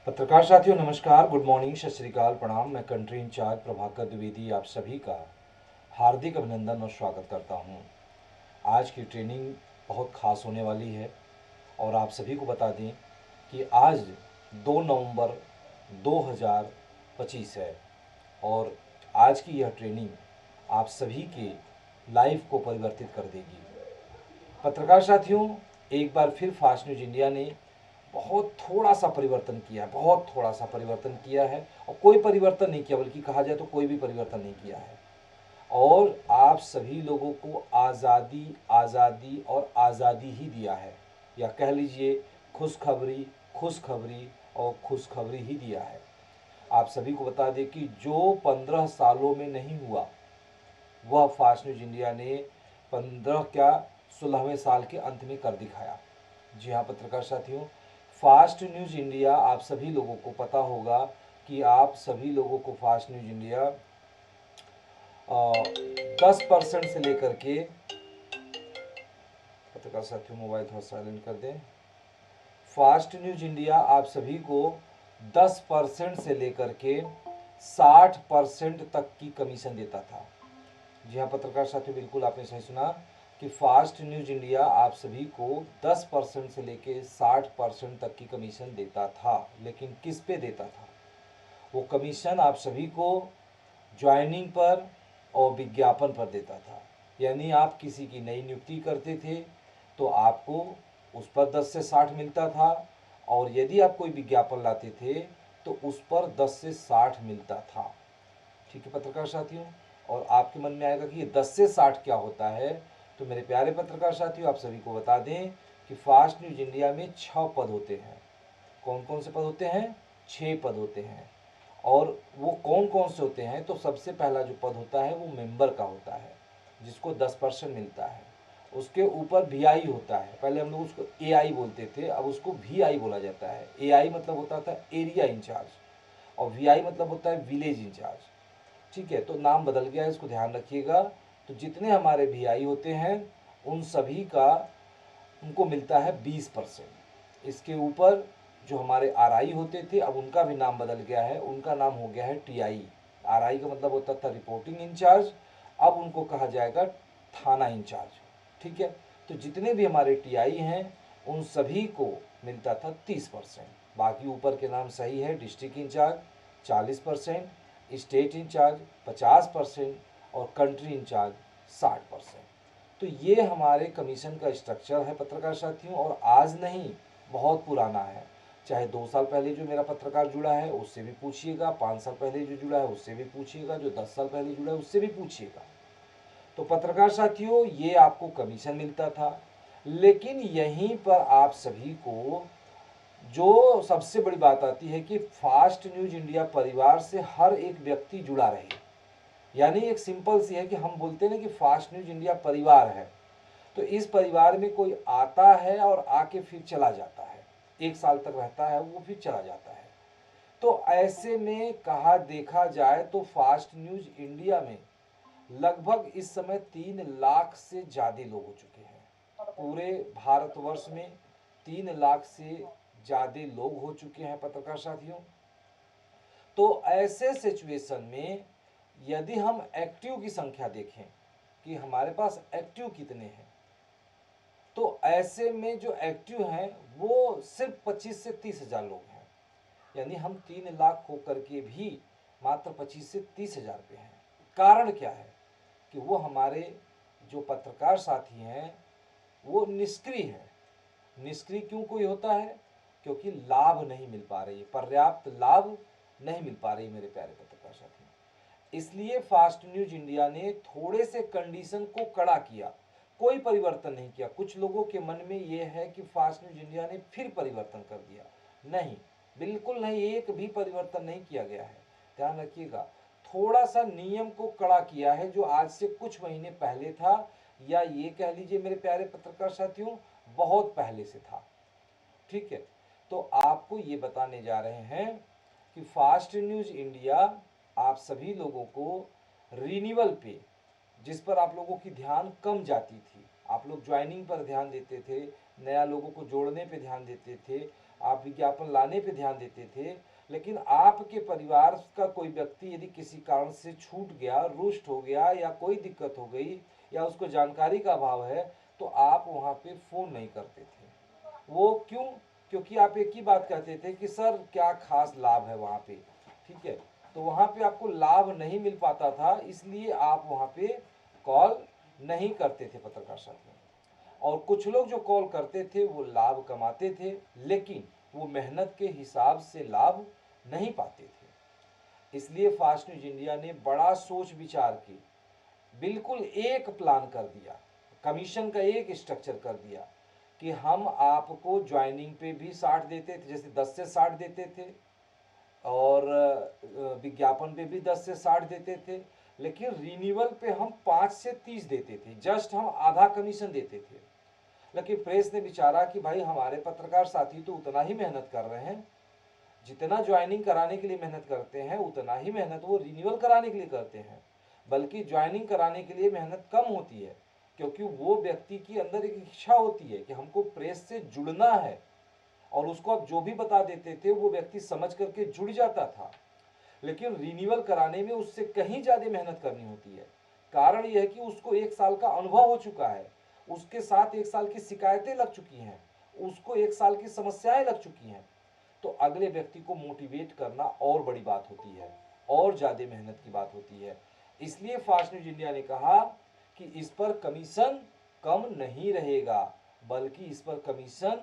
पत्रकार साथियों नमस्कार, गुड मॉर्निंग, सत श्री अकाल, प्रणाम। मैं कंट्री इंचार्ज प्रभाकर द्विवेदी आप सभी का हार्दिक अभिनंदन और स्वागत करता हूं। आज की ट्रेनिंग बहुत खास होने वाली है और आप सभी को बता दें कि आज 2 नवंबर 2025 है और आज की यह ट्रेनिंग आप सभी के लाइफ को परिवर्तित कर देगी। पत्रकार साथियों, एक बार फिर फास्ट न्यूज़ इंडिया ने बहुत थोड़ा सा परिवर्तन किया है, बहुत थोड़ा सा परिवर्तन किया है और कोई परिवर्तन नहीं किया, बल्कि कहा जाए तो कोई भी परिवर्तन नहीं किया है। और आप सभी लोगों को आज़ादी आज़ादी और आज़ादी ही दिया है, या कह लीजिए खुशखबरी खुशखबरी और खुशखबरी ही दिया है। आप सभी को बता दें कि जो 15 सालों में नहीं हुआ वह फास्ट न्यूज़ इंडिया ने 15 क्या 16वें साल के अंत में कर दिखाया। जी हाँ पत्रकार साथियों, फास्ट न्यूज़ इंडिया आप सभी लोगों को पता होगा कि आप सभी लोगों को फास्ट न्यूज़ इंडिया 10% से लेकर के, पत्रकार साथियों मोबाइल थोड़ा साइलेंट कर दें। फास्ट न्यूज़ इंडिया आप सभी को 10% से लेकर के 60% तक की कमीशन देता था। जी हाँ पत्रकार साथियों, बिल्कुल आपने सही सुना कि फास्ट न्यूज़ इंडिया आप सभी को 10% से लेके 60% तक की कमीशन देता था। लेकिन किस पे देता था? वो कमीशन आप सभी को ज्वाइनिंग पर और विज्ञापन पर देता था। यानी आप किसी की नई नियुक्ति करते थे तो आपको उस पर 10 से 60 मिलता था, और यदि आप कोई विज्ञापन लाते थे तो उस पर 10 से 60 मिलता था। ठीक है पत्रकार साथियों, और आपके मन में आएगा कि ये 10 से 60 क्या होता है। तो मेरे प्यारे पत्रकार साथियों, आप सभी को बता दें कि फास्ट न्यूज़ इंडिया में 6 पद होते हैं। कौन कौन से पद होते हैं? 6 पद होते हैं। और वो कौन कौन से होते हैं? तो सबसे पहला जो पद होता है वो मेंबर का होता है, जिसको 10% मिलता है। उसके ऊपर वीआई होता है, पहले हम लोग उसको एआई बोलते थे, अब उसको वीआई बोला जाता है। एआई मतलब होता था एरिया इंचार्ज और वीआई मतलब होता है विलेज इंचार्ज। ठीक है, तो नाम बदल गया है, इसको ध्यान रखिएगा। तो जितने हमारे वीआई होते हैं उन सभी का उनको मिलता है 20%। इसके ऊपर जो हमारे आरआई होते थे अब उनका भी नाम बदल गया है, उनका नाम हो गया है टीआई। आरआई का मतलब होता था रिपोर्टिंग इंचार्ज, अब उनको कहा जाएगा थाना इंचार्ज। ठीक है, तो जितने भी हमारे टीआई हैं उन सभी को मिलता था 30%। बाकी ऊपर के नाम सही है। डिस्ट्रिक्ट इंचार्ज 40%, स्टेट इंचार्ज 50% और कंट्री इंचार्ज 60%। तो ये हमारे कमीशन का स्ट्रक्चर है पत्रकार साथियों, और आज नहीं, बहुत पुराना है। चाहे 2 साल पहले जो मेरा पत्रकार जुड़ा है उससे भी पूछिएगा, 5 साल पहले जो जुड़ा है उससे भी पूछिएगा, जो 10 साल पहले जुड़ा है उससे भी पूछिएगा। तो पत्रकार साथियों, ये आपको कमीशन मिलता था। लेकिन यहीं पर आप सभी को जो सबसे बड़ी बात आती है कि फास्ट न्यूज़ इंडिया परिवार से हर एक व्यक्ति जुड़ा रहे। यानी एक सिंपल सी है कि हम बोलते हैं ना कि फास्ट न्यूज़ इंडिया परिवार है, तो इस परिवार में कोई आता है और आके फिर चला जाता है, 1 साल तक रहता है वो फिर चला जाता है। तो ऐसे में कहा देखा जाए तो फास्ट न्यूज़ इंडिया में लगभग इस समय 3 लाख से ज़्यादा लोग हो चुके हैं। पूरे भारतवर्ष में 3 लाख से ज़्यादा लोग हो चुके हैं पत्रकार साथियों। तो ऐसे सिचुएशन में यदि हम एक्टिव की संख्या देखें कि हमारे पास एक्टिव कितने हैं, तो ऐसे में जो एक्टिव हैं वो सिर्फ 25 से 30 हज़ार लोग हैं। यानी हम 3 लाख होकर के भी मात्र 25 से 30 हज़ार पे हैं। कारण क्या है कि वो हमारे जो पत्रकार साथी हैं वो निष्क्रिय है। निष्क्रिय क्यों कोई होता है? क्योंकि लाभ नहीं मिल पा रही है, पर्याप्त लाभ नहीं मिल पा रही मेरे प्यारे पत्रकार साथी। इसलिए फास्ट न्यूज़ इंडिया ने थोड़े से कंडीशन को कड़ा किया, कोई परिवर्तन नहीं किया। कुछ लोगों के मन में यह है कि फास्ट न्यूज़ इंडिया ने फिर परिवर्तन कर दिया। नहीं, बिल्कुल नहीं, एक भी परिवर्तन नहीं किया गया है। ध्यान रखिएगा, थोड़ा सा नियम को कड़ा किया है, जो आज से कुछ महीने पहले था, या ये कह लीजिए मेरे प्यारे पत्रकार साथियों बहुत पहले से था। ठीक है, तो आपको ये बताने जा रहे हैं कि फास्ट न्यूज़ इंडिया आप सभी लोगों को रिन्यूअल पे, जिस पर आप लोगों की ध्यान कम जाती थी, आप लोग ज्वाइनिंग पर ध्यान देते थे, नया लोगों को जोड़ने पे ध्यान देते थे, आप विज्ञापन लाने पे ध्यान देते थे। लेकिन आपके परिवार का कोई व्यक्ति यदि किसी कारण से छूट गया, रुष्ट हो गया या कोई दिक्कत हो गई या उसको जानकारी का अभाव है, तो आप वहाँ पे फ़ोन नहीं करते थे। वो क्यों? क्योंकि आप एक ही बात कहते थे कि सर क्या खास लाभ है वहाँ पे, ठीक है। तो वहाँ पे आपको लाभ नहीं मिल पाता था, इसलिए आप वहाँ पे कॉल नहीं करते थे पत्रकार साथियों। और कुछ लोग जो कॉल करते थे वो लाभ कमाते थे, लेकिन वो मेहनत के हिसाब से लाभ नहीं पाते थे। इसलिए फास्ट न्यूज इंडिया ने बड़ा सोच विचार के बिल्कुल एक प्लान कर दिया, कमीशन का एक स्ट्रक्चर कर दिया कि हम आपको ज्वाइनिंग पे भी 60 देते थे, जैसे 10 से 60 देते थे, और विज्ञापन पे भी 10 से 60 देते थे, लेकिन रिन्यूअल पे हम 5 से 30 देते थे, जस्ट हम आधा कमीशन देते थे। लेकिन प्रेस ने विचारा कि भाई हमारे पत्रकार साथी तो उतना ही मेहनत कर रहे हैं, जितना ज्वाइनिंग कराने के लिए मेहनत करते हैं उतना ही मेहनत वो रिन्यूअल कराने के लिए करते हैं, बल्कि ज्वाइनिंग कराने के लिए मेहनत कम होती है, क्योंकि वो व्यक्ति की अंदर एक इच्छा होती है कि हमको प्रेस से जुड़ना है, और उसको आप जो भी बता देते थे वो व्यक्ति समझ करके जुड़ जाता था। लेकिन रिन्यूअल कराने में उससे कहीं ज़्यादा मेहनत करनी होती है। कारण यह है कि उसको 1 साल का अनुभव हो चुका है, उसके साथ 1 साल की शिकायतें लग चुकी हैं, उसको 1 साल की समस्याएं लग चुकी हैं। तो अगले व्यक्ति को मोटिवेट करना और बड़ी बात होती है, और ज़्यादा मेहनत की बात होती है। इसलिए फास्ट न्यूज इंडिया ने कहा कि इस पर कमीशन कम नहीं रहेगा, बल्कि इस पर कमीशन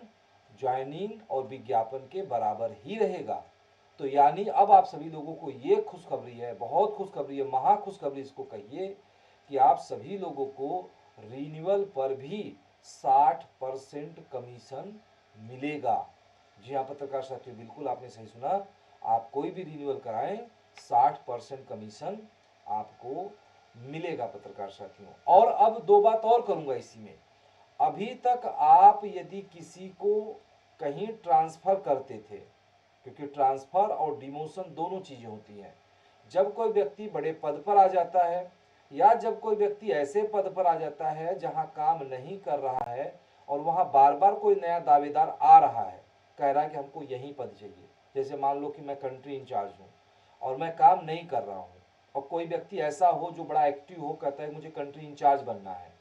ज्वाइनिंग और विज्ञापन के बराबर ही रहेगा। तो यानी अब आप सभी लोगों को ये खुशखबरी है, बहुत खुशखबरी है, महा खुशखबरी इसको कहिए, कि आप सभी लोगों को रिन्यूअल पर भी 60% कमीशन मिलेगा। जी हाँ पत्रकार साथियों, बिल्कुल आपने सही सुना, आप कोई भी रिन्यूअल कराएं 60% कमीशन आपको मिलेगा पत्रकार साथियों। और अब दो बात और करूंगा इसी में। अभी तक आप यदि किसी को कहीं ट्रांसफर करते थे, क्योंकि ट्रांसफर और डिमोशन दोनों चीजें होती हैं, जब कोई व्यक्ति बड़े पद पर आ जाता है या जब कोई व्यक्ति ऐसे पद पर आ जाता है जहां काम नहीं कर रहा है और वहां बार बार कोई नया दावेदार आ रहा है, कह रहा है कि हमको यही पद चाहिए, जैसे मान लो कि मैं कंट्री इंचार्ज हूँ और मैं काम नहीं कर रहा हूँ, और कोई व्यक्ति ऐसा हो जो बड़ा एक्टिव हो, कहता है मुझे कंट्री इंचार्ज बनना है,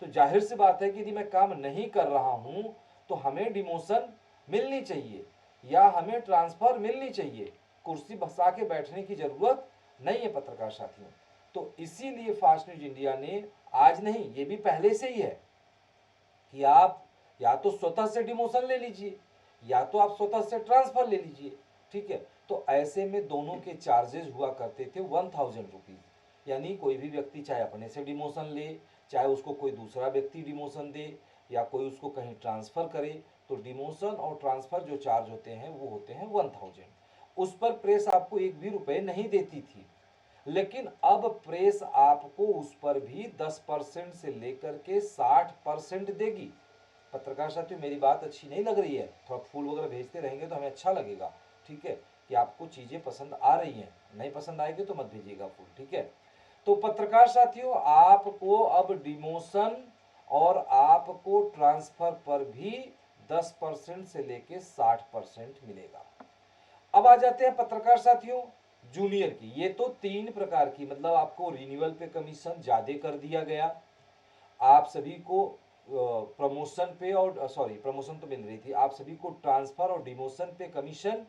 तो जाहिर सी बात है कि यदि मैं काम नहीं कर रहा हूं तो हमें डिमोशन मिलनी चाहिए या हमें ट्रांसफर मिलनी चाहिए, कुर्सी बसा के बैठने की जरूरत नहीं है पत्रकार साथियों। तो इसीलिए फास्ट न्यूज इंडिया ने, आज नहीं ये भी पहले से ही है, कि आप या तो स्वतः से डिमोशन ले लीजिए या तो आप स्वतः से ट्रांसफर ले लीजिए, ठीक है। तो ऐसे में दोनों के चार्जेस हुआ करते थे 1000 रुपीज, यानी कोई भी व्यक्ति चाहे अपने से डिमोशन ले, चाहे उसको कोई दूसरा व्यक्ति डिमोशन दे, या कोई उसको कहीं ट्रांसफर करे, तो डिमोशन और ट्रांसफर जो चार्ज होते हैं वो होते हैं 1000। उस पर प्रेस आपको एक भी रुपए नहीं देती थी, लेकिन अब प्रेस आपको उस पर भी 10% से लेकर के 60% देगी। पत्रकार साथियों मेरी बात अच्छी नहीं लग रही है, थोड़ा फूल वगैरह भेजते रहेंगे तो हमें अच्छा लगेगा, ठीक है, कि आपको चीजें पसंद आ रही हैं। नहीं पसंद आएगी तो मत भेजिएगा फूल, ठीक है। तो पत्रकार साथियों आपको अब डिमोशन और आपको ट्रांसफर पर भी 10% से लेके 60% मिलेगा। अब आ जाते हैं पत्रकार साथियों जूनियर की। ये तो 3 प्रकार की, मतलब आपको रिन्यूअल पे कमीशन ज्यादा कर दिया गया, आप सभी को प्रमोशन पे, और सॉरी प्रमोशन तो मिल रही थी, आप सभी को ट्रांसफर और डिमोशन पे कमीशन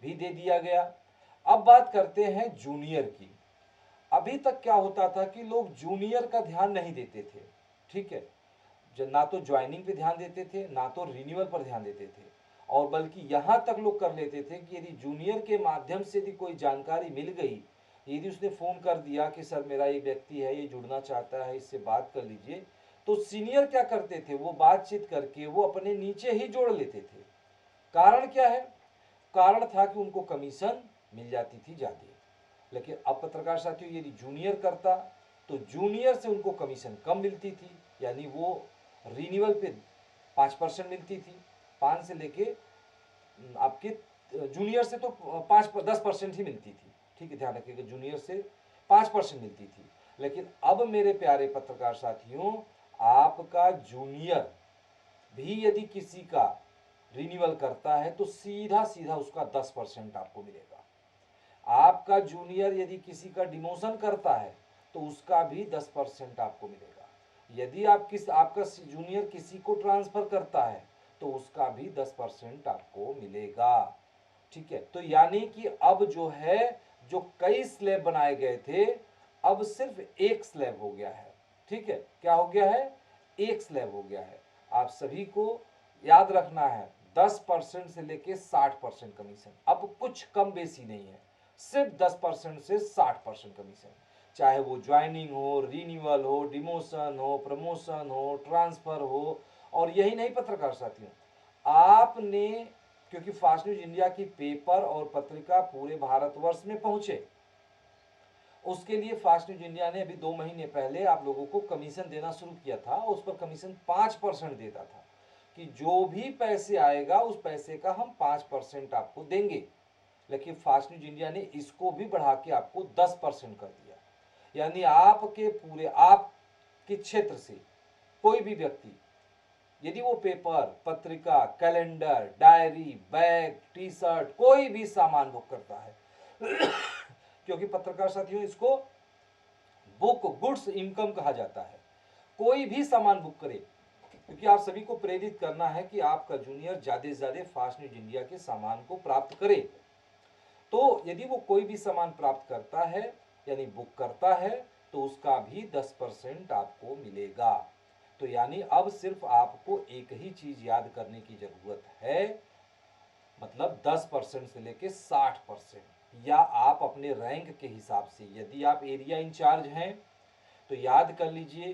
भी दे दिया गया। अब बात करते हैं जूनियर की। अभी तक क्या होता था कि लोग जूनियर का ध्यान नहीं देते थे, ठीक है, ना तो ज्वाइनिंग पे ध्यान देते थे ना तो रिन्यूअल पर ध्यान देते थे, और बल्कि यहाँ तक लोग कर लेते थे कि यदि जूनियर के माध्यम से यदि कोई जानकारी मिल गई, यदि उसने फ़ोन कर दिया कि सर मेरा ये व्यक्ति है, ये जुड़ना चाहता है, इससे बात कर लीजिए, तो सीनियर क्या करते थे, वो बातचीत करके वो अपने नीचे ही जोड़ लेते थे। कारण क्या है? कारण था कि उनको कमीशन मिल जाती थी ज़्यादा। लेकिन अब पत्रकार साथियों यदि जूनियर करता तो जूनियर से उनको कमीशन कम मिलती थी, यानी वो रिन्यूअल पे 5% मिलती थी, 5 से लेके आपके जूनियर से तो 10% ही मिलती थी, ठीक है, ध्यान रखिएगा, जूनियर से 5% मिलती थी। लेकिन अब मेरे प्यारे पत्रकार साथियों आपका जूनियर भी यदि किसी का रिन्यूअल करता है तो सीधा सीधा उसका 10% आपको मिलेगा। आपका जूनियर यदि किसी का डिमोशन करता है तो उसका भी 10% आपको मिलेगा। यदि आपका जूनियर किसी को ट्रांसफर करता है तो उसका भी 10% आपको मिलेगा। ठीक है, तो यानी कि अब जो है, जो कई स्लैब बनाए गए थे, अब सिर्फ एक स्लैब हो गया है। ठीक है, क्या हो गया है? एक स्लैब हो गया है। आप सभी को याद रखना है 10% से लेके 60% कमीशन, अब कुछ कम बेसी नहीं है, सिर्फ 10% से 60% कमीशन, चाहे वो ज्वाइनिंग हो, रिन्यूअल हो, डिमोशन हो, प्रमोशन हो, ट्रांसफर हो। और यही नहीं पत्रकार साथियों, आपने, क्योंकि फास्ट न्यूज इंडिया की पेपर और पत्रिका पूरे भारतवर्ष में पहुंचे, उसके लिए फास्ट न्यूज इंडिया ने अभी 2 महीने पहले आप लोगों को कमीशन देना शुरू किया था। उस पर कमीशन 5% देता था कि जो भी पैसे आएगा उस पैसे का हम 5% आपको देंगे। लेकिन फास्ट न्यूज इंडिया ने इसको भी बढ़ा के आपको 10% कर दिया। यानी आपके पूरे आपके क्षेत्र से कोई भी व्यक्ति यदि वो पेपर, पत्रिका, calendar, diary, bag, T shirt, कोई भी सामान बुक करता है क्योंकि पत्रकार साथियों इसको बुक गुड्स इनकम कहा जाता है, कोई भी सामान बुक करे, क्योंकि आप सभी को प्रेरित करना है कि आपका जूनियर ज्यादा से ज्यादा फास्ट न्यूज इंडिया के सामान को प्राप्त करे। तो यदि वो कोई भी सामान प्राप्त करता है यानी बुक करता है तो उसका भी 10% आपको मिलेगा। तो यानी अब सिर्फ आपको एक ही चीज याद करने की जरूरत है, मतलब 10% से लेके 60%, या आप अपने रैंक के हिसाब से, यदि आप एरिया इंचार्ज हैं तो याद कर लीजिए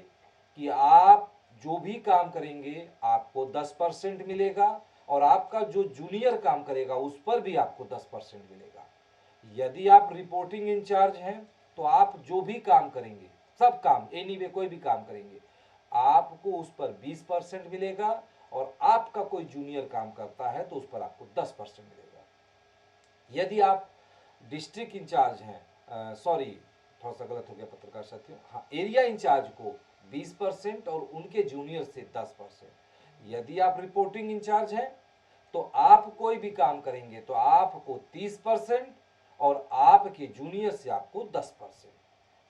कि आप जो भी काम करेंगे आपको 10% मिलेगा, और आपका जो जूनियर काम करेगा उस पर भी आपको 10% मिलेगा। यदि आप रिपोर्टिंग इंचार्ज हैं तो आप जो भी काम करेंगे, सब काम एनीवे कोई भी काम करेंगे, आपको उस पर 20% मिलेगा, और आपका कोई जूनियर काम करता है तो उस पर आपको 10% मिलेगा। यदि आप डिस्ट्रिक्ट इंचार्ज हैं, सॉरी थोड़ा सा गलत हो गया पत्रकार साथियों, हाँ, एरिया इंचार्ज को 20% और उनके जूनियर से 10%। यदि आप रिपोर्टिंग इंचार्ज हैं तो आप कोई भी काम करेंगे तो आपको 30% और आपके जूनियर से आपको 10%।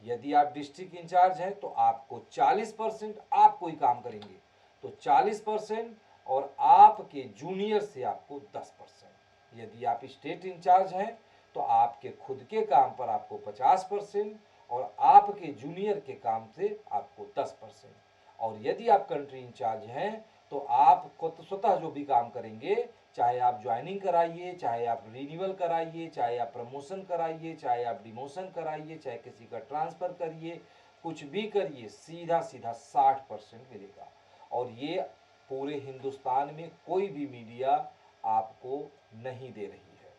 यदि आप डिस्ट्रिक्ट इंचार्ज हैं तो आपको 40%, आप कोई काम करेंगे तो 40%, और आपके जूनियर से आपको 10%। यदि आप स्टेट इंचार्ज हैं तो आपके खुद के काम पर आपको 50% और आपके जूनियर के काम से आपको 10%। और यदि आप कंट्री इंचार्ज हैं तो आप स्वतः जो भी काम करेंगे, चाहे आप ज्वाइनिंग कराइए, चाहे आप रिन्यूअल कराइए, चाहे आप प्रमोशन कराइए, चाहे आप डिमोशन कराइए, चाहे किसी का ट्रांसफर करिए, कुछ भी करिए, सीधा सीधा 60% मिलेगा। और ये पूरे हिंदुस्तान में कोई भी मीडिया आपको नहीं दे रही है।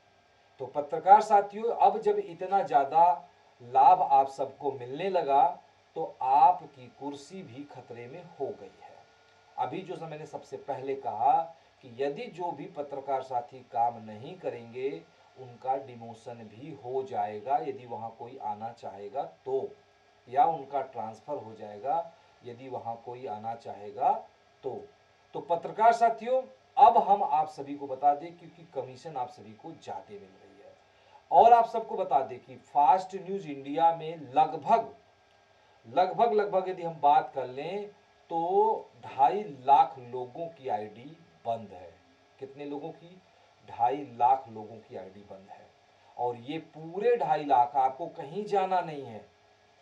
तो पत्रकार साथियों, अब जब इतना ज़्यादा लाभ आप सबको मिलने लगा तो आपकी कुर्सी भी खतरे में हो गई है। अभी जो मैंने सबसे पहले कहा कि यदि जो भी पत्रकार साथी काम नहीं करेंगे उनका डिमोशन भी हो जाएगा यदि वहाँ कोई आना चाहेगा तो, या उनका ट्रांसफ़र हो जाएगा यदि वहाँ कोई आना चाहेगा तो। तो पत्रकार साथियों, अब हम आप सभी को बता दें, क्योंकि कमीशन आप सभी को ज़्यादा मिल रही है, और आप सबको बता दें कि फास्ट न्यूज़ इंडिया में लगभग लगभग लगभग यदि हम बात कर लें तो 2.5 लाख लोगों की आईडी बंद है। कितने लोगों की? 2.5 लाख लोगों की आईडी बंद है। और ये पूरे 2.5 लाख, आपको कहीं जाना नहीं है,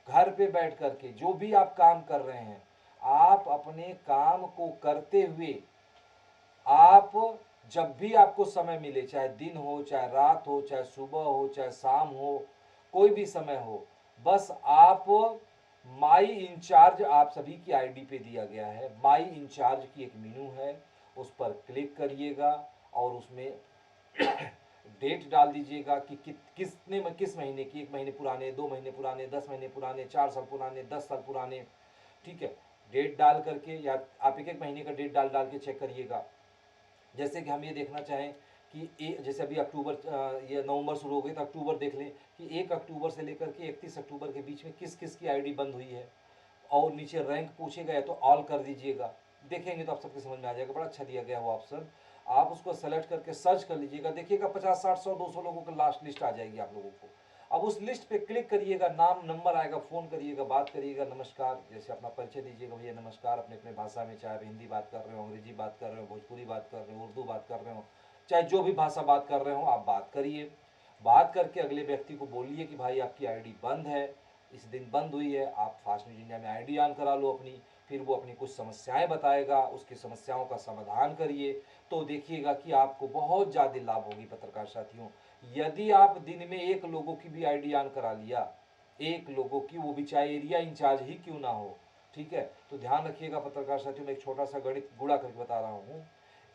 घर पे बैठ करके जो भी आप काम कर रहे हैं, आप अपने काम को करते हुए, आप जब भी आपको समय मिले, चाहे दिन हो, चाहे रात हो, चाहे सुबह हो, चाहे शाम हो, कोई भी समय हो, बस आप माई इंचार्ज, आप सभी की आईडी पे दिया गया है, माई इंचार्ज की एक मेनू है, उस पर क्लिक करिएगा और उसमें डेट डाल दीजिएगा कि किस महीने की, 1 महीने पुराने, 2 महीने पुराने, 10 महीने पुराने, 4 साल पुराने, 10 साल पुराने। ठीक है, डेट डाल करके, या आप एक महीने का डेट डाल डाल के चेक करिएगा। जैसे कि हम ये देखना चाहें कि जैसे अभी अक्टूबर, ये नवंबर शुरू हो गई तो अक्टूबर देख लें कि 1 अक्टूबर से लेकर के 31 अक्टूबर के बीच में किस किस की आईडी बंद हुई है, और नीचे रैंक पूछेगा तो ऑल कर दीजिएगा। देखेंगे तो आप सबके समझ में आ जाएगा, बड़ा अच्छा दिया गया वो ऑप्शन। आप उसको सेलेक्ट करके सर्च कर लीजिएगा, देखिएगा 50 60 100 200 लोगों की लास्ट लिस्ट आ जाएगी आप लोगों को। अब उस लिस्ट पे क्लिक करिएगा, नाम नंबर आएगा, फ़ोन करिएगा, बात करिएगा, नमस्कार जैसे अपना परिचय दीजिएगा, भैया नमस्कार, अपने अपने भाषा में, चाहे हिंदी बात कर रहे हो, अंग्रेजी बात कर रहे हो, भोजपुरी बात कर रहे हो, उर्दू बात कर रहे हो, चाहे जो भी भाषा बात कर रहे हो आप बात करिए। बात करके अगले व्यक्ति को बोलिए कि भाई आपकी आईडी बंद है, इस दिन बंद हुई है, आप फास्ट न्यूज इंडिया में आईडी ऑन करा लो अपनी। फिर वो अपनी कुछ समस्याएं बताएगा, उसकी समस्याओं का समाधान करिए, तो देखिएगा कि आपको बहुत ज़्यादा लाभ होगी पत्रकार साथियों। यदि आप दिन में एक लोगों की भी आईडी ऑन करा लिया, एक लोगों की, वो भी चाहे एरिया इंचार्ज ही क्यों ना हो, ठीक है, तो ध्यान रखिएगा पत्रकार साथियों, मैं एक छोटा सा गणित गुणा करके बता रहा हूँ।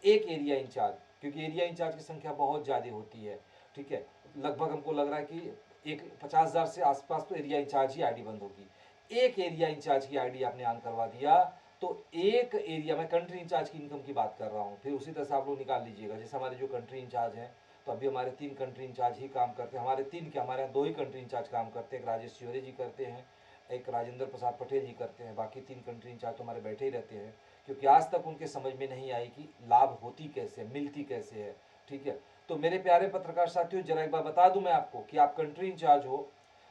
एक एरिया इंचार्ज, क्योंकि एरिया इंचार्ज की संख्या बहुत ज़्यादा होती है, ठीक है, लगभग हमको लग रहा है कि एक 50,000 से आसपास तो एरिया इंचार्ज ही आईडी बंद होगी। एक एरिया इंचार्ज की आईडी आपने ऑन करवा दिया, तो एक एरिया में कंट्री इंचार्ज की इनकम की बात कर रहा हूँ, फिर उसी तरह से आप लोग निकाल लीजिएगा। जैसे हमारे जो कंट्री इंचार्ज हैं, तो अभी हमारे 3 कंट्री इंचार्ज ही काम करते हैं, हमारे 3 क्या, हमारे यहाँ 2 ही कंट्री इंचार्ज काम करते हैं, एक राजेश शिवरे जी करते हैं, एक राजेंद्र प्रसाद पटेल जी करते हैं, बाकी 3 कंट्री इंचार्ज तो हमारे बैठे ही रहते हैं, क्योंकि आज तक उनके समझ में नहीं आई कि लाभ होती कैसे, मिलती कैसे है, ठीक है। तो मेरे प्यारे पत्रकार साथियों, जरा एक बार बता दूं मैं आपको कि आप कंट्री इंचार्ज हो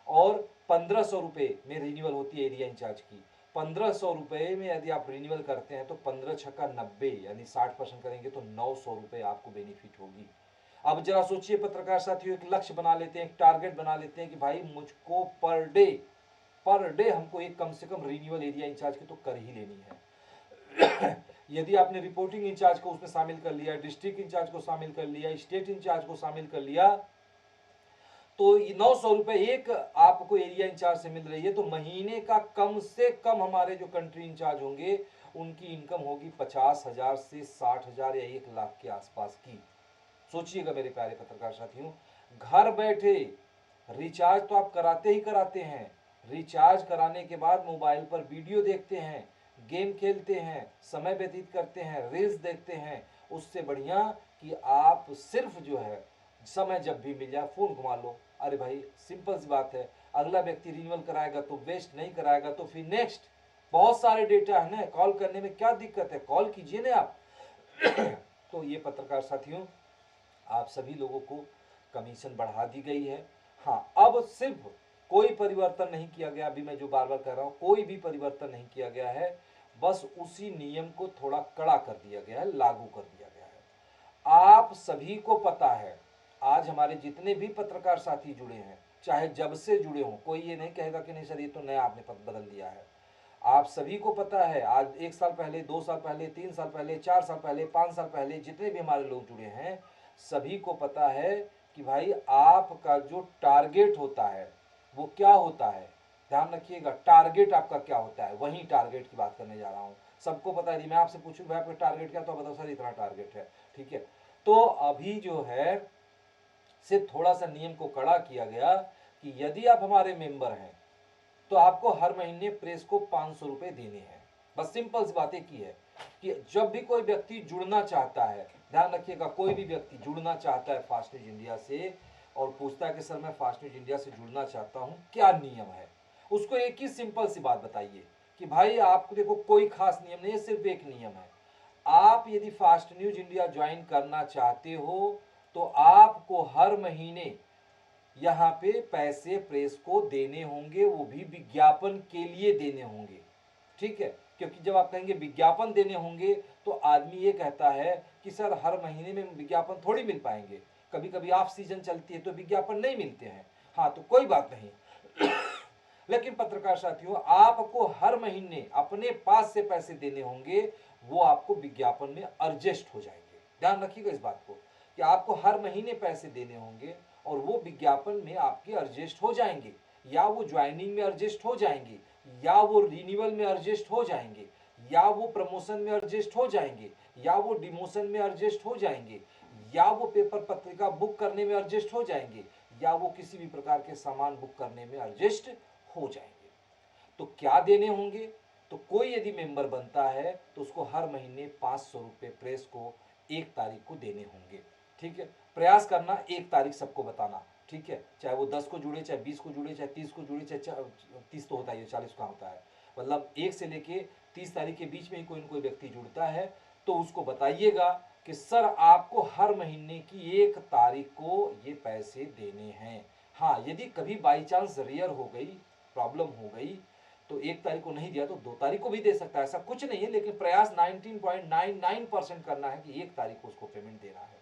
और 1500 रुपये में रिन्यूअल होती है एरिया इंचार्ज की। 1500 रुपये में यदि आप रिन्यूअल करते हैं तो 15 छक्का 90 यानी 60% करेंगे तो 900 रुपये आपको बेनिफिट होगी। अब जरा सोचिए पत्रकार साथियों, एक लक्ष्य बना लेते हैं, एक टारगेट बना लेते हैं कि भाई मुझको पर डे हमको एक कम से कम रिन्यूअल एरिया इंचार्ज की तो कर ही लेनी है। यदि आपने रिपोर्टिंग इंचार्ज को उसमें शामिल कर लिया, डिस्ट्रिक्ट इंचार्ज को शामिल कर लिया, स्टेट इंचार्ज को शामिल कर लिया, तो 900 रुपए एक आपको एरिया इंचार्ज से मिल रही है, तो महीने का कम से कम हमारे जो कंट्री इंचार्ज होंगे उनकी इनकम होगी 50,000 से 60,000 या 1 लाख के आसपास की। सोचिएगा मेरे प्यारे पत्रकार साथियों, घर बैठे रिचार्ज तो आप कराते ही कराते हैं, रिचार्ज कराने के बाद मोबाइल पर वीडियो देखते हैं, गेम खेलते हैं, समय व्यतीत करते हैं, रील्स देखते हैं, उससे बढ़िया कि आप सिर्फ जो है समय जब भी मिल जाए फ़ोन घुमा लो। अरे भाई सिंपल सी बात है, अगला व्यक्ति रिन्यूअल कराएगा तो वेस्ट, नहीं कराएगा तो फिर नेक्स्ट। बहुत सारे डेटा है ना, कॉल करने में क्या दिक्कत है, कॉल कीजिए ना आप। तो ये पत्रकार साथियों, आप सभी लोगों को कमीशन बढ़ा दी गई है। हाँ, अब सिर्फ कोई परिवर्तन नहीं किया गया, अभी मैं जो बार बार कह रहा हूँ, कोई भी परिवर्तन नहीं किया गया है, बस उसी नियम को थोड़ा कड़ा कर दिया गया है, लागू कर दिया गया है। आप सभी को पता है, आज हमारे जितने भी पत्रकार साथी जुड़े हैं, चाहे जब से जुड़े हों, कोई ये नहीं कहेगा कि नहीं सर ये तो नया आपने पद बदल दिया है। आप सभी को पता है, आज 1 साल पहले, 2 साल पहले, 3 साल पहले, 4 साल पहले, 5 साल पहले जितने भी हमारे लोग जुड़े हैं, सभी को पता है कि भाई आपका जो टारगेट होता है वो क्या होता है। ध्यान रखिएगा, टारगेट आपका क्या होता है, वही टारगेट की बात करने जा रहा हूँ। सबको पता है, मैं आपसे पूछूं भाई आपका टारगेट क्या, तो बताओ सर इतना टारगेट है, ठीक है। तो अभी जो है सिर्फ थोड़ा सा नियम को कड़ा किया गया कि यदि आप हमारे मेंबर हैं तो आपको हर महीने प्रेस को 500 रुपए देने हैं। बस सिंपल सी बात एक ही है कि जब भी कोई व्यक्ति जुड़ना चाहता है, ध्यान रखिएगा, कोई भी व्यक्ति जुड़ना चाहता है फास्ट न्यूज इंडिया से और पूछता है कि सर मैं फास्ट न्यूज इंडिया से जुड़ना चाहता हूं, क्या नियम है, उसको एक ही सिंपल सी बात बताइए कि भाई आपको देखो कोई खास नियम नहीं है, सिर्फ एक नियम है। आप यदि फास्ट न्यूज इंडिया ज्वाइन करना चाहते हो तो आपको हर महीने यहाँ पे पैसे प्रेस को देने होंगे, वो भी विज्ञापन के लिए देने होंगे, ठीक है। क्योंकि जब आप कहेंगे विज्ञापन देने होंगे तो आदमी ये कहता है कि सर हर महीने में विज्ञापन थोड़ी मिल पाएंगे, कभी कभी ऑफ सीजन चलती है तो विज्ञापन नहीं मिलते हैं। हाँ तो कोई बात नहीं। लेकिन पत्रकार साथियों, आपको हर महीने अपने पास से पैसे देने होंगे, वो आपको विज्ञापन में एडजस्ट हो जाएंगे। ध्यान रखिएगा इस बात को कि आपको हर महीने पैसे देने होंगे और वो विज्ञापन में आपके एडजस्ट हो जाएंगे, या वो ज्वाइनिंग में एडजस्ट हो जाएंगे, या वो रिन्यूअल में एडजस्ट हो जाएंगे, या वो प्रमोशन में एडजस्ट हो जाएंगे, या वो डिमोशन में एडजस्ट हो जाएंगे, या वो पेपर पत्रिका बुक करने में एडजस्ट हो जाएंगे, या वो किसी भी प्रकार के सामान बुक करने में एडजस्ट हो जाएंगे। तो क्या देने होंगे, तो कोई यदि मेंबर बनता है तो उसको हर महीने 500 रुपये प्रेस को 1 तारीख को देने होंगे, ठीक है। प्रयास करना 1 तारीख सबको बताना, ठीक है, चाहे वो 10 को जुड़े, चाहे 20 को जुड़े, चाहे 30 को जुड़े, चाहे 30 तो होता है, 40 का होता है, मतलब 1 से लेके 30 तारीख के बीच में ही कोई न कोई व्यक्ति जुड़ता है, तो उसको बताइएगा कि सर आपको हर महीने की 1 तारीख को ये पैसे देने हैं। हाँ, यदि कभी बाई चांस रेयर हो गई, प्रॉब्लम हो गई, तो 1 तारीख को नहीं दिया तो 2 तारीख को भी दे सकता है, ऐसा कुछ नहीं है, लेकिन प्रयास 19.99% करना है कि 1 तारीख को उसको पेमेंट देना है।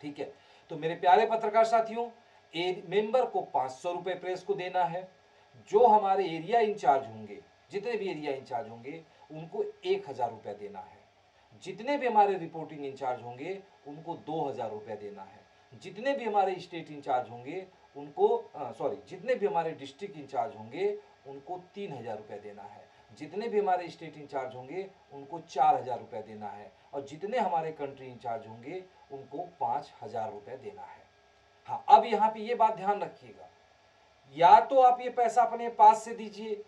ठीक है, तो मेरे प्यारे पत्रकार साथियों, मेंबर को 500 रुपए प्रेस को देना है। जो हमारे एरिया इंचार्ज होंगे, जितने भी एरिया इंचार्ज होंगे, उनको 1000 रुपया देना है। जितने भी हमारे रिपोर्टिंग इंचार्ज होंगे उनको 2000 रुपया देना है। जितने भी हमारे स्टेट इंचार्ज होंगे उनको जितने भी हमारे डिस्ट्रिक्ट इंचार्ज होंगे उनको 3000 रुपया देना है। जितने भी हमारे स्टेट इंचार्ज होंगे उनको 4000 रुपया देना है, और जितने हमारे कंट्री इंचार्ज होंगे उनको 5000 रुपया देना है। हाँ, अब यहाँ पे ये बात ध्यान रखिएगा, या तो आप ये पैसा अपने पास से दीजिए,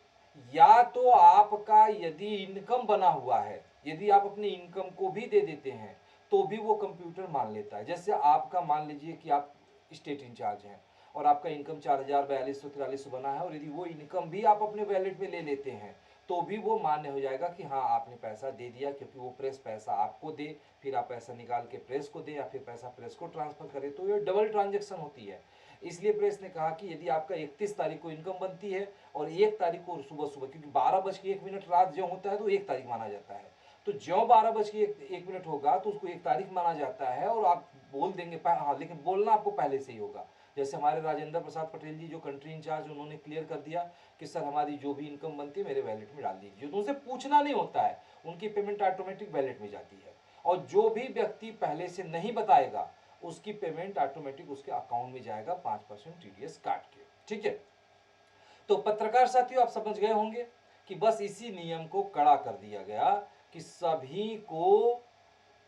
या तो आपका यदि इनकम बना हुआ है, यदि आप अपने इनकम को भी दे देते हैं तो भी वो कंप्यूटर मान लेता है। जैसे आपका मान लीजिए कि आप स्टेट इंचार्ज हैं और आपका इनकम 4042-4300 बना है, और यदि वो इनकम भी आप अपने वैलेट में ले लेते हैं तो भी वो मान्य हो जाएगा कि हाँ आपने पैसा दे दिया, क्योंकि वो प्रेस पैसा आपको दे, फिर आप पैसा निकाल के प्रेस को दे, या फिर पैसा प्रेस को ट्रांसफर करे, तो ये डबल ट्रांजेक्शन होती है। इसलिए प्रेस ने कहा कि यदि आपका 31 तारीख को इनकम बनती है और 1 तारीख को सुबह सुबह, क्योंकि 12:01 रात जो होता है तो 1 तारीख माना जाता है, तो ज्यों 12:01 होगा तो उसको 1 तारीख माना जाता है, और आप बोल देंगे हाँ, लेकिन बोलना आपको पहले से ही होगा। जैसे हमारे राजेंद्र प्रसाद पटेल जी जो कंट्री इंचार्ज, उन्होंने क्लियर कर दिया कि सर हमारी जो भी इनकम बनती है मेरे वैलेट में डाल दीजिए, तो उनसे पूछना नहीं होता है, उनकी पेमेंट ऑटोमेटिक वैलेट में जाती है। और जो भी व्यक्ति पहले से नहीं बताएगा उसकी पेमेंट ऑटोमेटिक उसके अकाउंट में जाएगा 5% टीडीएस काट के। ठीक है, तो पत्रकार साथियों आप समझ गए होंगे कि बस इसी नियम को कड़ा कर दिया गया कि सभी को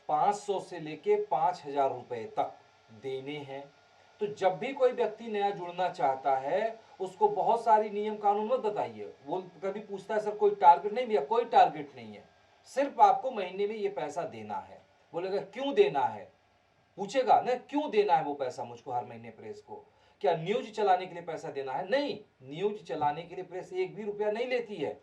500 से लेके 5000 रुपए तक देने हैं। तो जब भी कोई व्यक्ति नया जुड़ना चाहता है उसको बहुत सारी नियम कानून मत बताइए। वो कभी पूछता है सर कोई टारगेट नहीं भैया, कोई टारगेट नहीं है, सिर्फ आपको महीने में ये पैसा देना है। बोलेगा क्यों देना है, पूछेगा ना क्यों देना है वो पैसा मुझको हर महीने प्रेस को, क्या न्यूज चलाने के लिए पैसा देना है? नहीं, न्यूज चलाने के लिए प्रेस 1 भी रुपया नहीं लेती है।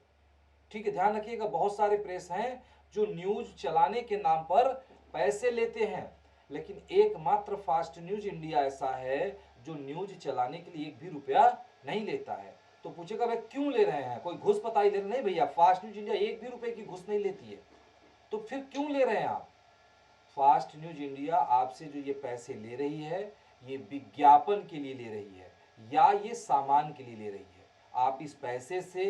ठीक है, ध्यान रखिएगा, बहुत सारे प्रेस हैं जो न्यूज चलाने के नाम पर पैसे लेते हैं, लेकिन एकमात्र फास्ट न्यूज इंडिया ऐसा है जो न्यूज चलाने के लिए 1 भी रुपया नहीं लेता है। तो पूछेगा भाई क्यों ले रहे हैं, कोई घुस पताई ले रहे? नहीं भैया, फास्ट न्यूज इंडिया 1 भी रुपए की घुस नहीं लेती है। तो फिर क्यों ले रहे हैं आप? फास्ट न्यूज इंडिया आपसे जो ये पैसे ले रही है ये विज्ञापन के लिए ले रही है, या ये सामान के लिए ले रही है। आप इस पैसे से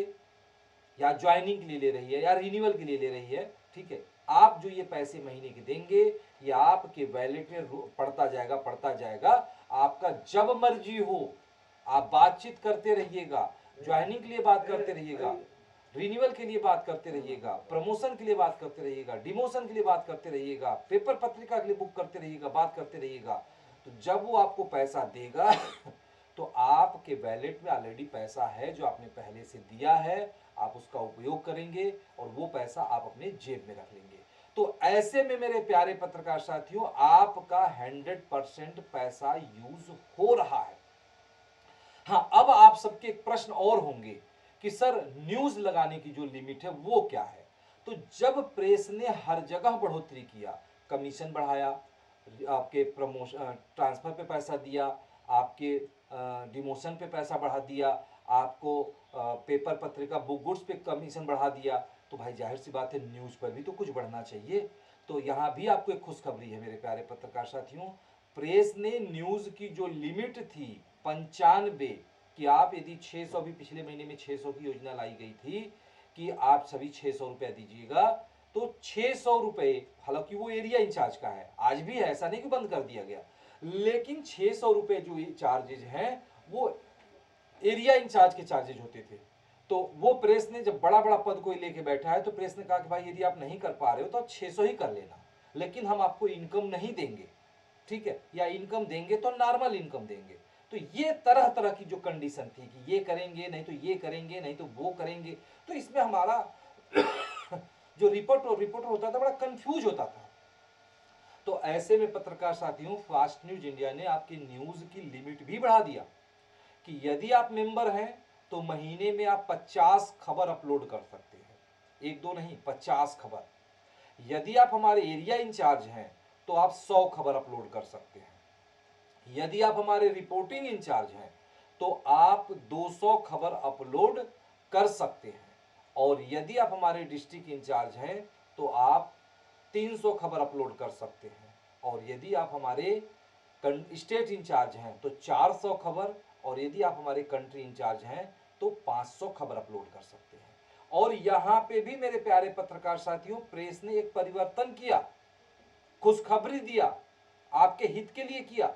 या ज्वाइनिंग के लिए ले रही है या रिन्यूअल के लिए ले रही है। ठीक है, आप जो ये पैसे महीने के देंगे ये आपके वैलेट में पड़ता जाएगा। आपका जब मर्जी हो आप बातचीत करते रहिएगा, ज्वाइनिंग के लिए बात करते रहिएगा, रिन्यूअल के लिए बात करते रहिएगा, प्रमोशन के लिए बात करते रहिएगा, डिमोशन के लिए बात करते रहिएगा, पेपर पत्रिका के लिए बुक करते रहिएगा, बात करते रहिएगा। तो जब वो आपको पैसा देगा तो आपके वैलेट में ऑलरेडी पैसा है जो आपने पहले से दिया है, आप उसका उपयोग करेंगे और वो पैसा आप अपने जेब में रख लेंगे। तो ऐसे में मेरे प्यारे पत्रकार साथियों आपका 100% पैसा यूज हो रहा है। हाँ, अब आप सबके एक प्रश्न और होंगे कि सर न्यूज लगाने की जो लिमिट है वो क्या है? तो जब प्रेस ने हर जगह बढ़ोतरी किया, कमीशन बढ़ाया, आपके प्रमोशन ट्रांसफर पे पैसा दिया, आपके डिमोशन पे पैसा बढ़ा दिया, आपको पेपर पत्रिका बुक गुड्स पे कमीशन बढ़ा दिया, तो भाई जाहिर सी बात है न्यूज पर भी तो कुछ बढ़ना चाहिए। तो यहाँ भी आपको एक खुशखबरी है मेरे प्यारे पत्रकार साथियों, प्रेस ने न्यूज की जो लिमिट थी 95, कि आप यदि 600, भी पिछले महीने में 600 की योजना लाई गई थी कि आप सभी 600 रुपया दीजिएगा, तो 600 रुपए, हालांकि वो एरिया इंचार्ज का है, आज भी है, ऐसा नहीं कि बंद कर दिया गया, लेकिन 600 रुपए जो चार्जेज हैं वो एरिया इंचार्ज के चार्जेज होते थे। तो वो प्रेस ने जब बड़ा बड़ा पद कोई लेके बैठा है तो प्रेस ने कहा कि भाई यदि आप नहीं कर पा रहे हो तो आप 600 ही कर लेना, लेकिन हम आपको इनकम नहीं देंगे। ठीक है, या इनकम देंगे तो नॉर्मल इनकम देंगे। तो ये तरह तरह की जो कंडीशन थी कि ये करेंगे नहीं तो ये करेंगे नहीं तो वो करेंगे, तो इसमें हमारा जो रिपोर्टर होता था बड़ा कंफ्यूज होता था। तो ऐसे में पत्रकार साथियों फास्ट न्यूज इंडिया ने आपकी न्यूज की लिमिट भी बढ़ा दिया कि यदि आप मेंबर हैं तो महीने में आप 50 खबर अपलोड कर सकते हैं, एक दो नहीं 50 खबर। यदि आप हमारे एरिया इंचार्ज हैं तो आप 100 खबर अपलोड कर सकते हैं। यदि आप हमारे रिपोर्टिंग इंचार्ज हैं तो आप 200 खबर अपलोड कर सकते हैं। और यदि आप हमारे डिस्ट्रिक्ट इंचार्ज हैं तो आप 300 खबर अपलोड कर सकते हैं। और यदि आप हमारे स्टेट इंचार्ज हैं तो 400 खबर, और यदि आप हमारे कंट्री इंचार्ज हैं तो 500 खबर अपलोड कर सकते हैं। और यहां पे भी मेरे प्यारे पत्रकार साथियों, प्रेस ने एक परिवर्तन किया, खुशखबरी दिया, आपके हित के लिए किया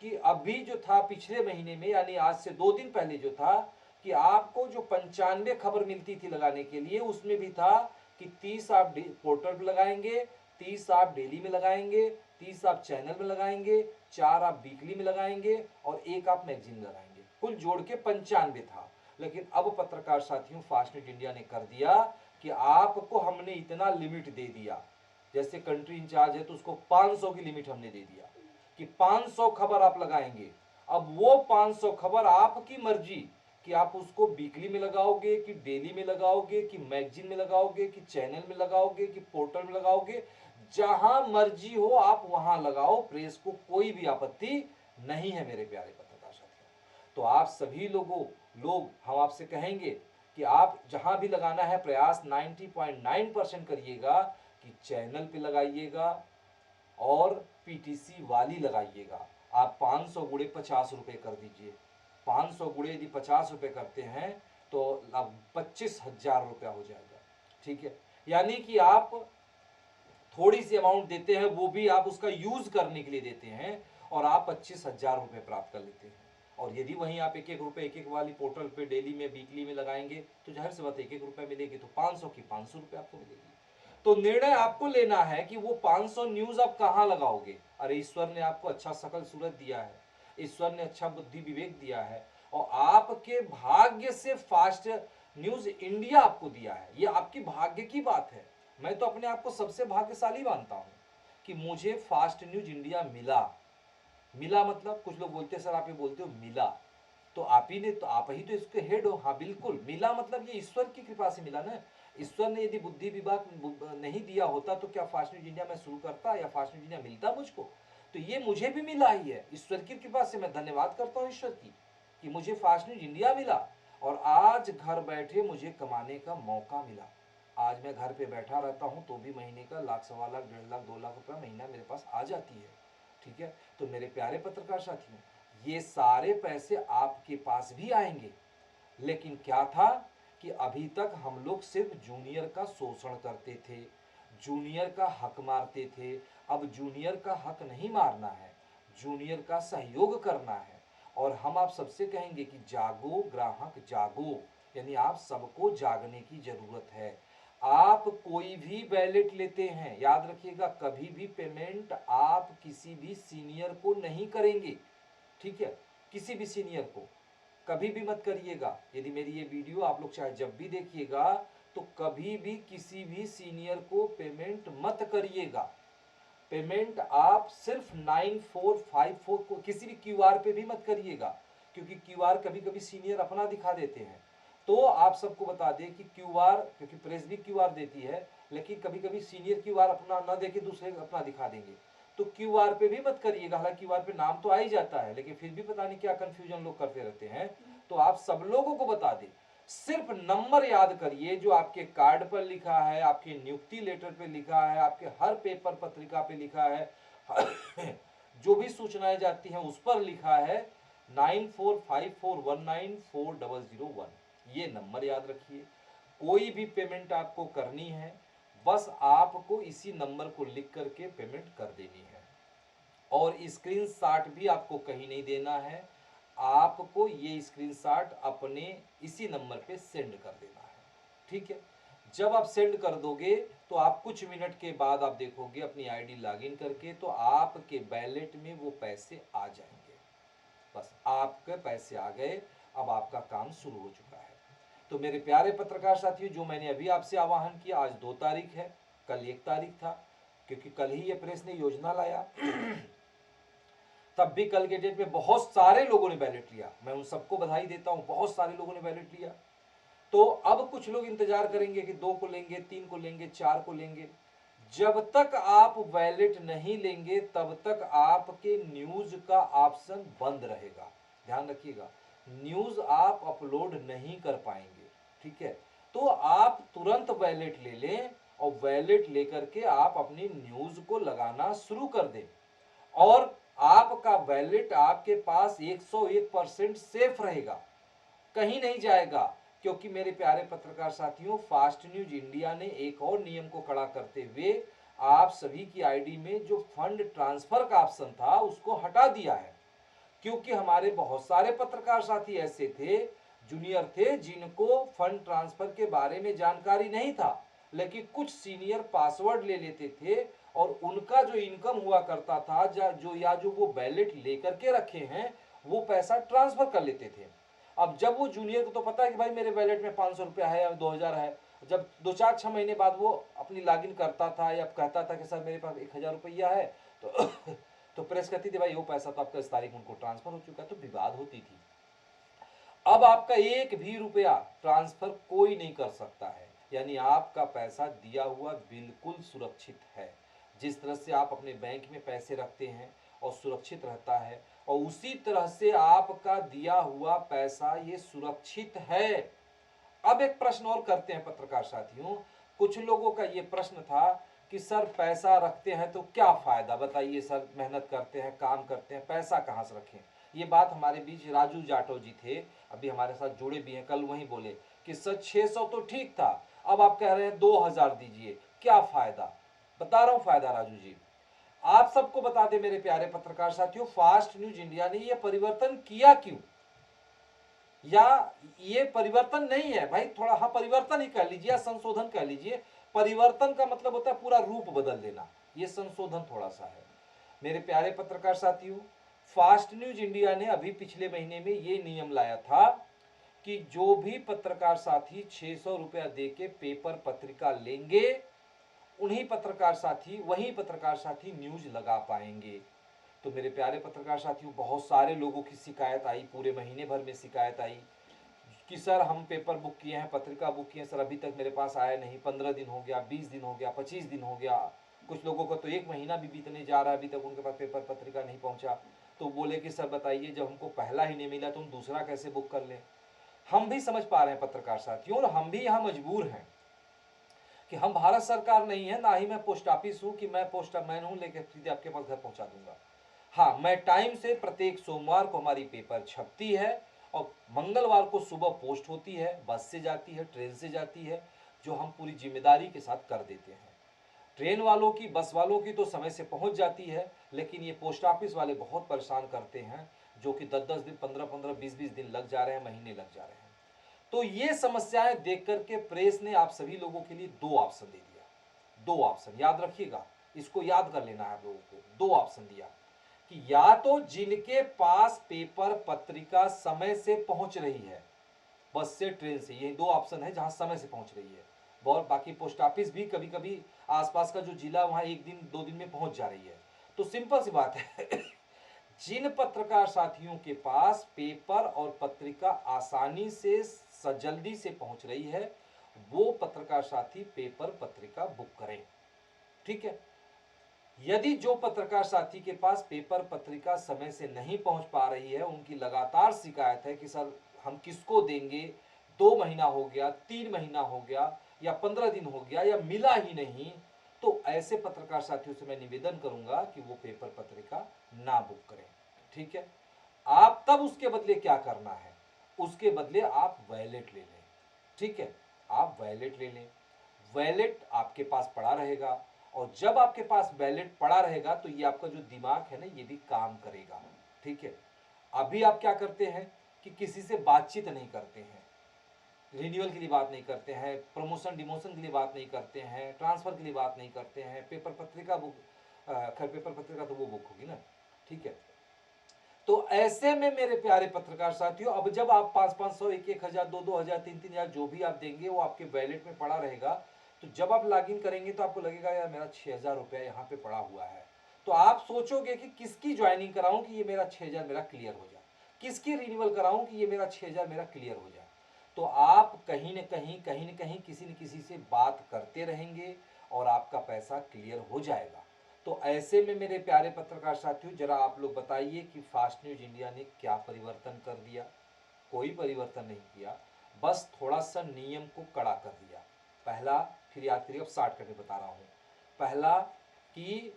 कि अभी जो था पिछले महीने में, यानी आज से 2 दिन पहले जो था, कि आपको जो 95 खबर मिलती थी लगाने के लिए, उसमें भी था कि 30 आप पोर्टल पर लगाएंगे, 30 आप डेली में लगाएंगे, 30 आप चैनल में लगाएंगे, 4 आप वीकली में लगाएंगे और 1 आप मैगजीन में लगाएंगे। कुल जोड़ के 95 था। लेकिन अब पत्रकार साथियों फास्ट न्यूज इंडिया ने कर दिया कि आपको हमने इतना लिमिट दे दिया, जैसे कंट्री इंचार्ज है तो उसको 500 की लिमिट हमने दे दिया कि 500 खबर आप लगाएंगे। अब वो 500 खबर आपकी मर्जी कि आप उसको वीकली में लगाओगे कि डेली में लगाओगे कि मैगजीन में लगाओगे कि चैनल में लगाओगे कि पोर्टल में लगाओगे, जहां मर्जी हो आप वहां लगाओ, प्रेस को कोई भी आपत्ति नहीं है मेरे प्यारे पत्रकार साथियों। तो आप सभी लोग हम आपसे कहेंगे कि आप जहां भी लगाना है प्रयास 90.9% करिएगा कि चैनल पे लगाइएगा और पीटीसी वाली लगाइएगा। आप 500 गुणे 50 रुपए कर दीजिए। 500 गुणे यदि 50 रुपए करते हैं तो अब 25,000 रुपया हो जाएगा। ठीक है, यानी कि आप थोड़ी सी अमाउंट देते हैं, वो भी आप उसका यूज करने के लिए देते हैं, और आप 25,000 रुपए प्राप्त कर लेते हैं। और यदि वहीं आप एक एक रुपए एक एक वाली पोर्टल पे डेली में वीकली में लगाएंगे तो जाहिर सी बात एक एक रुपए मिलेगी, तो 500 की 500 रुपए आपको मिलेगी। तो निर्णय आपको लेना है कि वो 500 न्यूज आप कहां लगाओगे। अरे ईश्वर ने आपको अच्छा सकल सूरत दिया है, ईश्वर ने अच्छा बुद्धि विवेक दिया है, और आपके भाग्य से फास्ट न्यूज इंडिया आपको दिया है। ये आपकी भाग्य की बात है। मैं तो अपने आप को सबसे भाग्यशाली मानता हूं कि मुझे फास्ट न्यूज इंडिया मिला। मिला मतलब कुछ लोग बोलते हैं सर आप ये बोलते हो मिला, तो आप ही ने, तो आप ही तो इसके हेड हो। हाँ बिल्कुल, मिला मतलब ये ईश्वर की कृपा से मिला ना। ईश्वर ने यदि बुद्धि विभाग नहीं दिया होता तो क्या फास्ट न्यूज इंडिया में शुरू करता या फास्ट न्यूज इंडिया मिलता मुझको। तो ये मुझे भी मिला ही है, ईश्वर की कृपा से। मैं धन्यवाद करता हूँ ईश्वर की कि मुझे फास्ट न्यूज इंडिया मिला, और आज घर बैठे मुझे कमाने का मौका मिला। आज मैं घर पे बैठा रहता हूँ तो भी महीने का लाख, सवा लाख, 1.5 लाख, 2 लाख रुपया महीना मेरे पास आ जाती है। ठीक है, तो मेरे प्यारे पत्रकार साथियों, ये सारे पैसे आपके पास भी आएंगे। लेकिन क्या था कि अभी तक हम लोग सिर्फ जूनियर का शोषण करते थे, जूनियर का हक मारते थे। अब जूनियर का हक नहीं मारना है, जूनियर का सहयोग करना है। और हम आप सबसे कहेंगे कि जागो ग्राहक जागो, यानी आप सबको जागने की जरूरत है। आप कोई भी बैलेट लेते हैं, याद रखिएगा कभी भी पेमेंट आप किसी भी सीनियर को नहीं करेंगे। ठीक है, किसी भी सीनियर को कभी भी मत करिएगा। यदि मेरी ये वीडियो आप लोग चाहे जब भी देखिएगा तो कभी भी किसी भी सीनियर को पेमेंट मत करिएगा। पेमेंट आप सिर्फ 9454 को किसी भी क्यूआर पे भी मत करिएगा, क्योंकि क्यूआर कभी कभी सीनियर अपना दिखा देते हैं। तो आप सबको बता दें कि क्यूआर, क्योंकि प्रेस भी क्यूआर देती है, लेकिन कभी कभी सीनियर क्यूआर अपना ना देके दूसरे अपना दिखा देंगे, तो क्यूआर पे भी मत करिएगा। हालांकि क्यूआर पे नाम तो आ ही जाता है, लेकिन फिर भी पता नहीं क्या कंफ्यूजन लोग करते रहते हैं। तो आप सब लोगों को बता दें, सिर्फ नंबर याद करिए जो आपके कार्ड पर लिखा है, आपके नियुक्ति लेटर पे लिखा है, आपके हर पेपर पत्रिका पे लिखा है, जो भी सूचनाएं जाती हैं उस पर लिखा है 9454194001। ये नंबर याद रखिए। कोई भी पेमेंट आपको करनी है, बस आपको इसी नंबर को लिख करके पेमेंट कर देनी है। और स्क्रीनशॉट भी आपको कहीं नहीं देना है, आपको ये स्क्रीनशॉट अपने इसी नंबर पे सेंड कर देना है। ठीक है, जब आप सेंड कर दोगे तो आप कुछ मिनट के बाद आप देखोगे अपनी आईडी लॉगिन करके, तो आपके बैलेट में वो पैसे आ जाएंगे। बस आपके पैसे आ गए, अब आपका काम शुरू हो चुका है। तो मेरे प्यारे पत्रकार साथियों, जो मैंने अभी आपसे आह्वान किया, आज 2 तारीख है, कल 1 तारीख था, क्योंकि कल ही ये प्रेस ने योजना लाया तब भी कल के डेट में बहुत सारे लोगों ने बैलेट लिया, मैं उन सबको बधाई देता हूं, बहुत सारे लोगों ने बैलेट लिया। तो अब कुछ लोग इंतजार करेंगे कि 2 को लेंगे, 3 को लेंगे, 4 को लेंगे। जब तक आप वैलेट नहीं लेंगे तब तक आपके न्यूज का ऑप्शन बंद रहेगा, ध्यान रखिएगा, न्यूज आप अपलोड नहीं कर पाएंगे, ठीक है। तो आप तुरंत वैलेट ले लें और वैलेट लेकर के आप अपनी न्यूज को लगाना शुरू कर दें, और आपका वैलेट आपके पास 101% सेफ रहेगा, कहीं नहीं जाएगा। क्योंकि मेरे प्यारे पत्रकार साथियों, फास्ट न्यूज इंडिया ने एक और नियम को कड़ा करते हुए आप सभी की आईडी में जो फंड ट्रांसफर का ऑप्शन था उसको हटा दिया है। क्योंकि हमारे बहुत सारे पत्रकार साथी ऐसे थे, जूनियर थे, जिनको फंड ट्रांसफर के बारे में जानकारी नहीं था, लेकिन कुछ सीनियर पासवर्ड ले लेते थे और उनका जो इनकम हुआ करता था जो वो बैलेट लेकर के रखे हैं वो पैसा ट्रांसफर कर लेते थे। अब जब वो जूनियर को तो पता है कि भाई मेरे वैलेट में 500 रुपया है या 2000 है, जब 2-4-6 महीने बाद वो अपनी लॉगिन करता था या कहता था कि सर मेरे पास 1000 रुपया है, तो तो प्रेस कहती थी भाई वो पैसा तो आपका इस तारीख उनको ट्रांसफर हो चुका है, तो विवाद होती थी। अब आपका एक भी रुपया ट्रांसफर कोई नहीं कर सकता है, यानी आपका पैसा दिया हुआ बिल्कुल सुरक्षित है। जिस तरह से आप अपने बैंक में पैसे रखते हैं और सुरक्षित रहता है, और उसी तरह से आपका दिया हुआ पैसा ये सुरक्षित है। अब एक प्रश्न और करते हैं पत्रकार साथियों, कुछ लोगों का ये प्रश्न था कि सर पैसा रखते हैं तो क्या फायदा, बताइए सर, मेहनत करते हैं, काम करते हैं, पैसा कहां से रखें। ये बात हमारे बीच राजू जाटव जी थे, अभी हमारे साथ जुड़े भी हैं, कल वही बोले कि सर 600 तो ठीक था, अब आप कह रहे हैं 2000 दीजिए, क्या फायदा। बता रहा हूं फायदा राजू जी, आप सबको बता दें मेरे प्यारे पत्रकार साथियों, फास्ट न्यूज इंडिया ने यह परिवर्तन किया क्यों, या ये परिवर्तन नहीं है भाई, थोड़ा हाँ परिवर्तन ही कह लीजिए या संशोधन कह लीजिए। परिवर्तन का मतलब होता है पूरा रूप बदल देना, ये संशोधन थोड़ा सा है। मेरे प्यारे पत्रकार साथियों, फास्ट न्यूज इंडिया ने अभी पिछले महीने में ये नियम लाया था कि जो भी पत्रकार साथी 600 रुपया दे के पेपर पत्रिका लेंगे वही पत्रकार साथी न्यूज लगा पाएंगे। तो मेरे प्यारे पत्रकार साथियों, बहुत सारे लोगों की शिकायत आई, पूरे महीने भर में शिकायत आई कि सर हम पेपर बुक किए हैं, पत्रिका बुक किए हैं, सर अभी तक मेरे पास आया नहीं, 15 दिन हो गया, 20 दिन हो गया, 25 दिन हो गया, कुछ लोगों का तो 1 महीना भी बीतने जा रहा है, अभी तक उनके पास पेपर पत्रिका नहीं पहुंचा। तो बोले कि सर बताइए, जब हमको पहला ही नहीं मिला तो हम दूसरा कैसे बुक कर लें। हम भी समझ पा रहे हैं पत्रकार साथियों, और हम भी यहाँ मजबूर हैं कि हम भारत सरकार नहीं है, ना ही मैं पोस्ट ऑफिस हूँ कि मैं पोस्टमैन हूँ लेके सीधे आपके पास घर पहुंचा दूंगा। हाँ, मैं टाइम से प्रत्येक सोमवार को हमारी पेपर छपती है और मंगलवार को सुबह पोस्ट होती है, बस से जाती है, ट्रेन से जाती है, जो हम पूरी जिम्मेदारी के साथ कर देते हैं। ट्रेन वालों की, बस वालों की तो समय से पहुंच जाती है, लेकिन ये पोस्ट ऑफिस वाले बहुत परेशान करते हैं, जो कि 10-10 दिन, 15-15, 20-20 दिन लग जा रहे हैं, महीने लग जा रहे हैं। तो ये समस्याएं देख करके प्रेस ने आप सभी लोगों के लिए 2 ऑप्शन दे दिया, 2 ऑप्शन याद रखिएगा, इसको याद कर लेना है आप लोगों को। 2 ऑप्शन दिया कि या तो जिनके पास पेपर पत्रिका समय से पहुंच रही है, बस से, ट्रेन से, ये 2 ऑप्शन है जहां समय से पहुंच रही है। बहुत बाकी पोस्ट ऑफिस भी कभी कभी आसपास का जो जिला वहां 1 दिन 2 दिन में पहुंच जा रही है। तो सिंपल सी बात है जिन पत्रकार साथियों के पास पेपर और पत्रिका आसानी से जल्दी से पहुंच रही है, वो पत्रकार साथी पेपर पत्रिका बुक करें, ठीक है। यदि जो पत्रकार साथी के पास पेपर पत्रिका समय से नहीं पहुंच पा रही है, उनकी लगातार शिकायत है कि सर हम किसको देंगे, 2 महीना हो गया, 3 महीना हो गया, या 15 दिन हो गया, या मिला ही नहीं, तो ऐसे पत्रकार साथियों से मैं निवेदन करूंगा कि वो पेपर पत्रिका ना बुक करें, ठीक है। आप तब उसके बदले क्या करना है, उसके बदले आप वैलेट ले लें, ठीक है। आप वैलेट ले लें, वैलेट आपके पास पड़ा रहेगा, और जब आपके पास वैलेट पड़ा रहेगा तो ये आपका जो दिमाग है ना, ये भी काम करेगा, ठीक है। अभी आप क्या करते हैं कि किसी से बातचीत नहीं करते हैं, रिन्यूअल के लिए बात नहीं करते हैं, प्रमोशन डिमोशन के लिए बात नहीं करते हैं, ट्रांसफर के लिए बात नहीं करते हैं, पेपर पत्रिका बुक, खैर पेपर पत्रिका तो वो बुक होगी ना, ठीक है। तो ऐसे में मेरे प्यारे पत्रकार साथियों, अब जब आप 500-500, 1-1 हजार, 2-2 हजार, 3-3 हजार जो भी आप देंगे वो आपके वैलेट में पड़ा रहेगा। तो जब आप लॉगिन करेंगे तो आपको लगेगा यार मेरा 6000 रुपया यहाँ पे पड़ा हुआ है, तो आप सोचोगे कि किसकी ज्वाइनिंग कराऊं कि ये मेरा 6000 मेरा क्लियर हो जाए, किसकी रिन्यूअल कराऊं कि ये मेरा 6000 मेरा क्लियर हो जाए। तो आप कहीं न कहीं किसी न किसी से बात करते रहेंगे और आपका पैसा क्लियर हो जाएगा। तो ऐसे में मेरे प्यारे पत्रकार साथियों, जरा आप लोग बताइए कि फास्ट न्यूज इंडिया ने क्या परिवर्तन कर दिया? कोई परिवर्तन नहीं किया, बस थोड़ा सा नियम को कड़ा कर दिया। पहला, फिर याद करिए, अब 60 करके बता रहा हूँ। पहला कि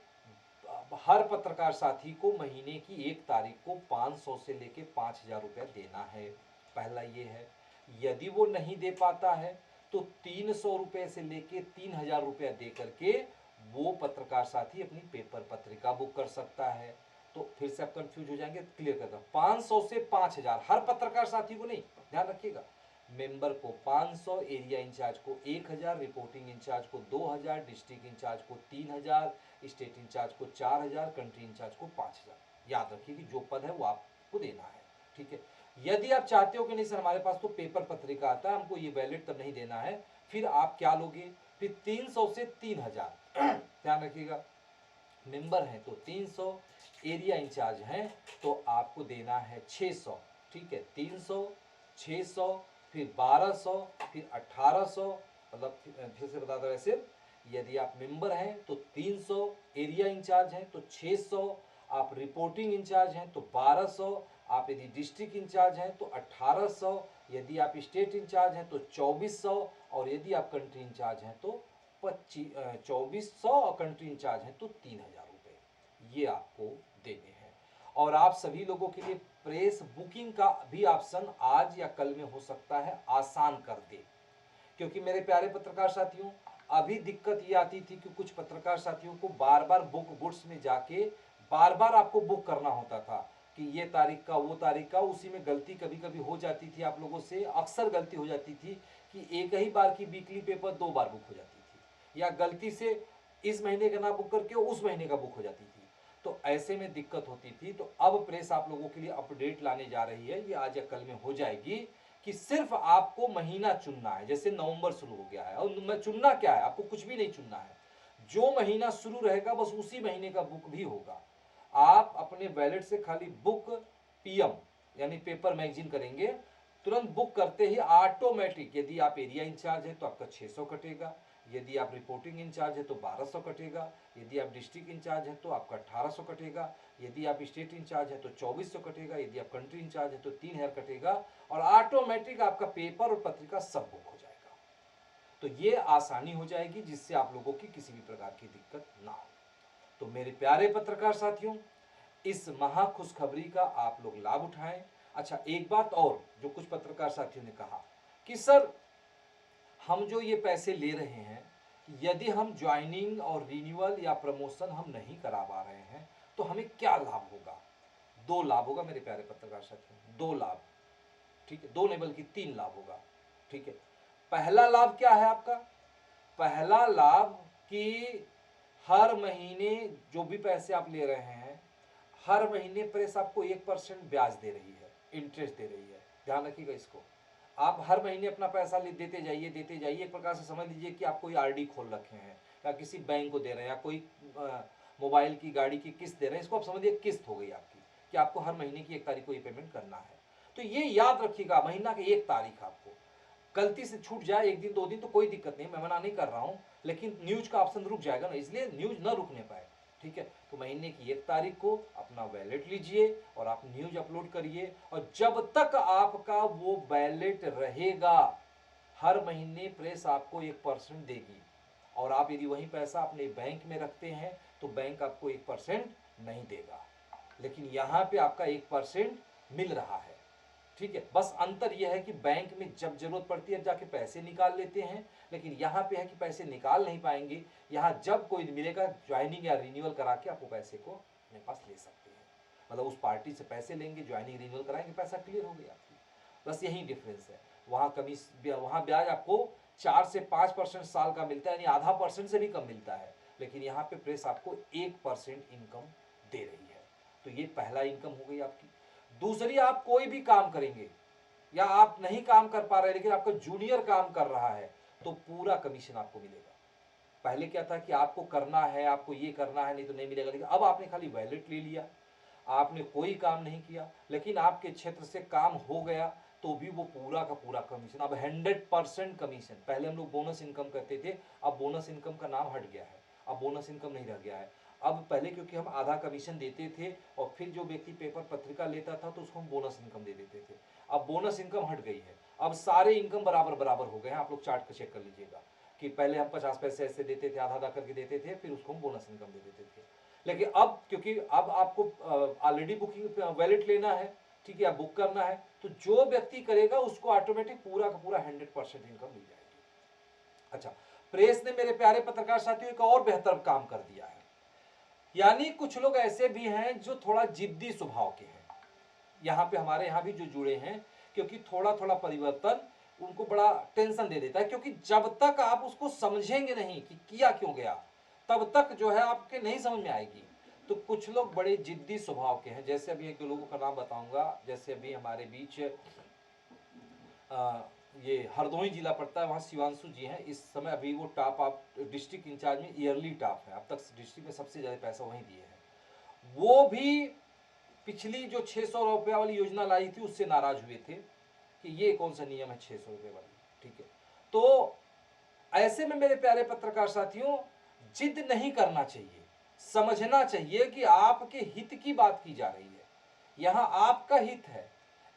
हर पत्रकार साथी को महीने की 1 तारीख को 500 से लेके 5000 रुपये देना है। पहला ये है। यदि वो नहीं दे पाता है तो 300 रुपये से लेके 3000 रुपया दे करके वो पत्रकार साथी अपनी पेपर पत्रिका बुक कर सकता है। तो फिर से आप कंफ्यूज हो जाएंगे, क्लियर करता हूं। 500 से 5000 हर पत्रकार साथी को नहीं, ध्यान रखिएगा। मेंबर को 500, एरिया इंचार्ज को 1000, रिपोर्टिंग इंचार्ज को 2000, डिस्ट्रिक्ट इंचार्ज को 3000, स्टेट इंचार्ज को 4000, कंट्री इंचार्ज को 5000। याद रखिए कि जो पद है वो आपको देना है, ठीक है। यदि आप चाहते हो कि नहीं सर हमारे पास तो पेपर पत्रिका आता है, हमको ये वैलिड तब नहीं देना है, फिर आप क्या लोगे? फिर 300 से 3000 ध्यान रखिएगा। मेंबर हैं तो 300, एरिया इंचार्ज हैं तो आपको देना है 600, ठीक है। 300, 600, फिर 1200, फिर 1800, मतलब फिर से बता दो वैसे, यदि आप मेंबर हैं तो 300, एरिया इंचार्ज हैं तो 600, आप रिपोर्टिंग इंचार्ज हैं तो 1200, आप यदि डिस्ट्रिक्ट इंचार्ज हैं तो 1800, यदि आप स्टेट इंचार्ज हैं तो 2400, और यदि आप कंट्री इंचार्ज हैं तो 2400, और कंट्री इंचार्ज हैं तो 3000 रुपये ये आपको देने हैं। और आप सभी लोगों के लिए प्रेस बुकिंग का भी ऑप्शन आज या कल में हो सकता है आसान कर दे, क्योंकि मेरे प्यारे पत्रकार साथियों, अभी दिक्कत ये आती थी कि कुछ पत्रकार साथियों को बार बार बुक गुड्स में जाके बार बार आपको बुक करना होता था कि ये तारीख का वो तारीख का। उसी में गलती कभी कभी हो जाती थी, आप लोगों से अक्सर गलती हो जाती थी कि एक ही बार की वीकली पेपर 2 बार बुक हो जाती थी, या गलती से इस महीने का ना बुक करके उस महीने का बुक हो जाती थी। तो ऐसे में दिक्कत होती थी। तो अब प्रेस आप लोगों के लिए अपडेट लाने जा रही है, ये आज या कल में हो जाएगी, कि सिर्फ आपको महीना चुनना है। जैसे नवंबर शुरू हो गया है, और चुनना क्या है, आपको कुछ भी नहीं चुनना है, जो महीना शुरू रहेगा बस उसी महीने का बुक भी होगा। आप अपने वैलेट से खाली बुक पीएम यानी पेपर मैगजीन करेंगे, तुरंत बुक करते ही ऑटोमेटिक, यदि आप एरिया इंचार्ज है तो आपका 600 कटेगा, यदि आप रिपोर्टिंग इंचार्ज है तो 1200 कटेगा, यदि आप डिस्ट्रिक्ट इंचार्ज है तो आपका 1800 कटेगा, यदि आप स्टेट इंचार्ज है तो 2400 कटेगा, यदि आप कंट्री इंचार्ज है तो 3000 कटेगा, और ऑटोमेटिक आपका पेपर और पत्रिका सब बुक हो जाएगा। तो ये आसानी हो जाएगी, जिससे आप लोगों की किसी भी प्रकार की दिक्कत ना हो। तो मेरे प्यारे पत्रकार साथियों, इस महा खुशखबरी का आप लोग लाभ उठाएं। अच्छा, एक बात और जो कुछ पत्रकार साथियों ने कहा कि सर हम जो ये पैसे ले रहे हैं, यदि हम ज्वाइनिंग और रिन्यूअल या प्रमोशन हम नहीं करा पा रहे हैं तो हमें क्या लाभ होगा? 2 लाभ होगा मेरे प्यारे पत्रकार साथियों, 2 लाभ, ठीक है। 2 नहीं बल्कि 3 लाभ होगा, ठीक है। पहला लाभ क्या है आपका? पहला लाभ कि हर महीने जो भी पैसे आप ले रहे हैं, हर महीने प्रेस आपको 1% ब्याज दे रही है, इंटरेस्ट दे रही है। ध्यान रखिएगा इसको। आप हर महीने अपना पैसा देते जाइए, देते जाइए। एक प्रकार से समझ लीजिए कि आप कोई आरडी खोल रखे हैं, या किसी बैंक को दे रहे हैं, या कोई मोबाइल की गाड़ी की किस्त दे रहे हैं। इसको आप समझिए किस्त हो गई आपकी, कि आपको हर महीने की 1 तारीख को ये पेमेंट करना है। तो ये याद रखिएगा, महीना की 1 तारीख आपको गलती से छूट जाए 1 दिन 2 दिन तो कोई दिक्कत नहीं, मैं मना नहीं कर रहा हूं, लेकिन न्यूज का ऑप्शन रुक जाएगा ना, इसलिए न्यूज ना रुकने पाए, ठीक है। तो महीने की 1 तारीख को अपना वैलेट लीजिए और आप न्यूज अपलोड करिए, और जब तक आपका वो वैलेट रहेगा, हर महीने प्रेस आपको 1% देगी। और आप यदि वही पैसा अपने बैंक में रखते हैं तो बैंक आपको 1% नहीं देगा, लेकिन यहां पे आपका 1% मिल रहा है, ठीक है। बस अंतर यह है कि बैंक में जब जरूरत पड़ती है जाके पैसे निकाल लेते हैं, लेकिन यहाँ पे है कि पैसे निकाल नहीं पाएंगे। यहाँ जब कोई मिलेगा, ज्वाइनिंग या रिन्यूअल करा के आपको पैसे को अपने पास ले सकते हैं। मतलब उस पार्टी से पैसे लेंगे, ज्वाइनिंग रिन्यूअल कराएंगे, पैसा क्लियर हो गया आपकी। बस यही डिफरेंस है। वहाँ ब्याज आपको 4 से 5% साल का मिलता है, यानी आधा % से भी कम मिलता है, लेकिन यहाँ पे प्रेस आपको 1% इनकम दे रही है। तो ये पहला इनकम हो गई आपकी। दूसरी, आप कोई भी काम करेंगे, या आप नहीं काम कर पा रहे लेकिन आपका जूनियर काम कर रहा है, तो पूरा कमीशन आपको मिलेगा। पहले क्या था कि आपको करना है, आपको ये करना है, नहीं तो नहीं मिलेगा, लेकिन अब आपने खाली वैलेट ले लिया, आपने कोई काम नहीं किया, लेकिन आपके क्षेत्र से काम हो गया तो भी वो पूरा का पूरा कमीशन, अब 100% कमीशन। पहले हम लोग बोनस इनकम करते थे, अब बोनस इनकम का नाम हट गया है, अब बोनस इनकम नहीं रह गया है। अब पहले क्योंकि हम आधा कमीशन देते थे और फिर जो व्यक्ति पेपर पत्रिका लेता था तो उसको हम बोनस इनकम दे देते थे, अब बोनस इनकम हट गई है। अब सारे इनकम बराबर बराबर हो गए हैं, आप लोग चार्ट को चेक कर लीजिएगा कि पहले हम 50 पैसे ऐसे देते थे, आधा आधा करके देते थे, फिर उसको हम बोनस इनकम दे देते थे। लेकिन अब क्योंकि अब आपको ऑलरेडी बुकिंग वैलेट लेना है, ठीक है, अब बुक करना है, तो जो व्यक्ति करेगा उसको ऑटोमेटिक पूरा का पूरा 100% इनकम मिल जाएगी। अच्छा, प्रेस ने मेरे प्यारे पत्रकार साथियों एक और बेहतर काम कर दिया है, यानी कुछ लोग ऐसे भी हैं जो थोड़ा जिद्दी स्वभाव के हैं, यहाँ पे हमारे यहाँ भी जो जुड़े हैं, क्योंकि थोड़ा थोड़ा परिवर्तन उनको बड़ा टेंशन दे देता है, क्योंकि जब तक आप उसको समझेंगे नहीं कि किया क्यों गया, तब तक जो है आपके नहीं समझ में आएगी। तो कुछ लोग बड़े जिद्दी स्वभाव के हैं, जैसे अभी एक दो लोगों का नाम बताऊंगा। जैसे अभी हमारे बीच ये हरदोई जिला पड़ता है, वहाँ शिवांशु जी हैं, इस समय अभी वो टॉप आप डिस्ट्रिक्ट इंचार्ज में ईयरली टॉप है, अब तक डिस्ट्रिक्ट में सबसे ज़्यादा पैसा वहीं दिए हैं। वो भी पिछली जो 600 रुपये वाली योजना लाई थी उससे नाराज हुए थे कि ये कौन सा नियम है 600 रुपये वाली, ठीक है। तो ऐसे में मेरे प्यारे पत्रकार साथियों, जिद नहीं करना चाहिए, समझना चाहिए कि आपके हित की बात की जा रही है, यहां आपका हित है,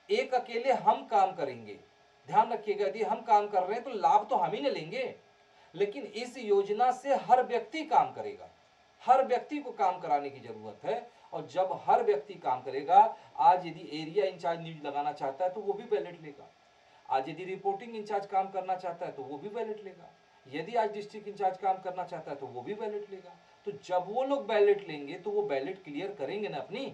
एक अकेले हम काम करेंगे। ध्यान रखिएगा, यदि हम काम कर रहे हैं तो लाभ तो हम ही न लेंगे, लेकिन इस योजना से हर व्यक्ति काम करेगा, हर व्यक्ति को काम कराने की जरूरत है। और जब हर व्यक्ति काम करेगा, आज यदि एरिया इंचार्ज न्यूज लगाना चाहता है तो वो भी बैलेट लेगा, आज यदि रिपोर्टिंग इंचार्ज काम करना चाहता है तो वो भी बैलेट लेगा, यदि आज डिस्ट्रिक्ट इंचार्ज काम करना चाहता है तो वो भी बैलेट लेगा। तो जब वो लोग बैलेट लेंगे तो वो बैलेट क्लियर करेंगे ना अपनी।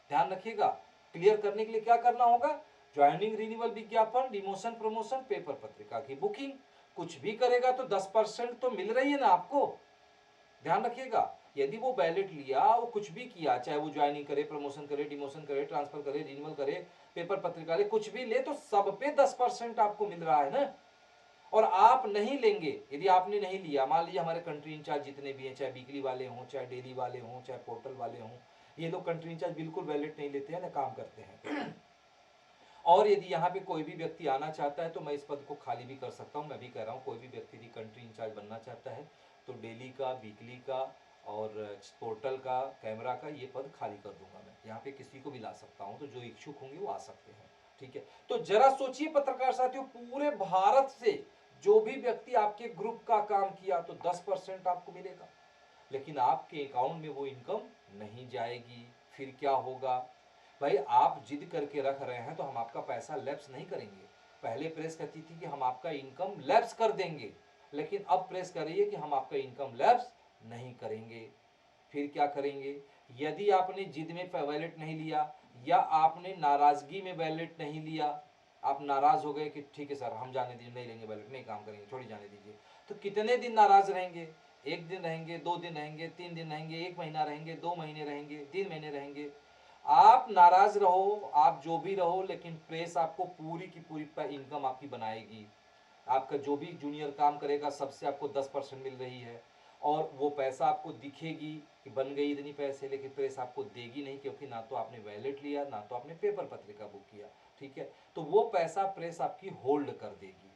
ध्यान रखिएगा, क्लियर करने के लिए क्या करना होगा, ज्वाइनिंग, रिन्यूअल, विज्ञापन, डिमोशन, प्रमोशन, पेपर पत्रिका की बुकिंग, कुछ भी करेगा तो 10% तो मिल रही है ना आपको। ध्यान रखिएगा, यदि वो बैलेट लिया, वो कुछ भी किया, चाहे वो ज्वाइनिंग करे, प्रमोशन करे, डिमोशन करे, ट्रांसफर करे, रिन्यूअल करे, पेपर पत्रिका ले, कुछ भी ले, तो सब पे 10% आपको मिल रहा है ना। और आप नहीं लेंगे, यदि आपने नहीं लिया, मान लीजिए हमारे कंट्री इंचार्ज जितने भी हैं, चाहे वीकली वाले हों, चाहे डेली वाले हों, चाहे पोर्टल वाले हों, ये लोग कंट्री इंचार्ज बिल्कुल बैलेट नहीं लेते हैं ना, काम करते हैं। और यदि यहाँ पे कोई भी व्यक्ति आना चाहता है तो मैं इस पद को खाली भी कर सकता हूँ। मैं भी कह रहा हूँ, कोई भी व्यक्ति यदि कंट्री इंचार्ज बनना चाहता है तो डेली का, वीकली का और पोर्टल का, कैमरा का, ये पद खाली कर दूंगा। मैं यहाँ पे किसी को भी ला सकता हूँ, तो जो इच्छुक होंगे वो आ सकते हैं, ठीक है। तो जरा सोचिए पत्रकार साथियों, पूरे भारत से जो भी व्यक्ति आपके ग्रुप का काम किया तो 10% आपको मिलेगा, लेकिन आपके अकाउंट में वो इनकम नहीं जाएगी। फिर क्या होगा भाई, आप जिद करके रख रहे हैं तो हम आपका पैसा लैप्स नहीं करेंगे। पहले प्रेस कहती थी कि हम आपका इनकम लैप्स कर देंगे, लेकिन अब प्रेस कर रही है कि हम आपका इनकम लैप्स नहीं करेंगे। फिर क्या करेंगे, यदि आपने जिद में वैलेट नहीं लिया या आपने नाराजगी में वैलेट नहीं लिया, आप नाराज हो गए कि ठीक है सर हम जाने दीजिए, नहीं लेंगे वैलेट, नहीं काम करेंगे, छोड़ी जाने दीजिए, तो कितने दिन नाराज रहेंगे, 1 दिन रहेंगे, 2 दिन रहेंगे, 3 दिन रहेंगे, 1 महीना रहेंगे, 2 महीने रहेंगे, 3 महीने रहेंगे, आप नाराज रहो, आप जो भी रहो, लेकिन प्रेस आपको पूरी की पूरी इनकम आपकी बनाएगी। आपका जो भी जूनियर काम करेगा सबसे आपको 10% मिल रही है, और वो पैसा आपको दिखेगी कि बन गई इतनी पैसे, लेकिन प्रेस आपको देगी नहीं, क्योंकि ना तो आपने वैलेट लिया, ना तो आपने पेपर पत्रिका बुक किया, ठीक है। तो वो पैसा प्रेस आपकी होल्ड कर देगी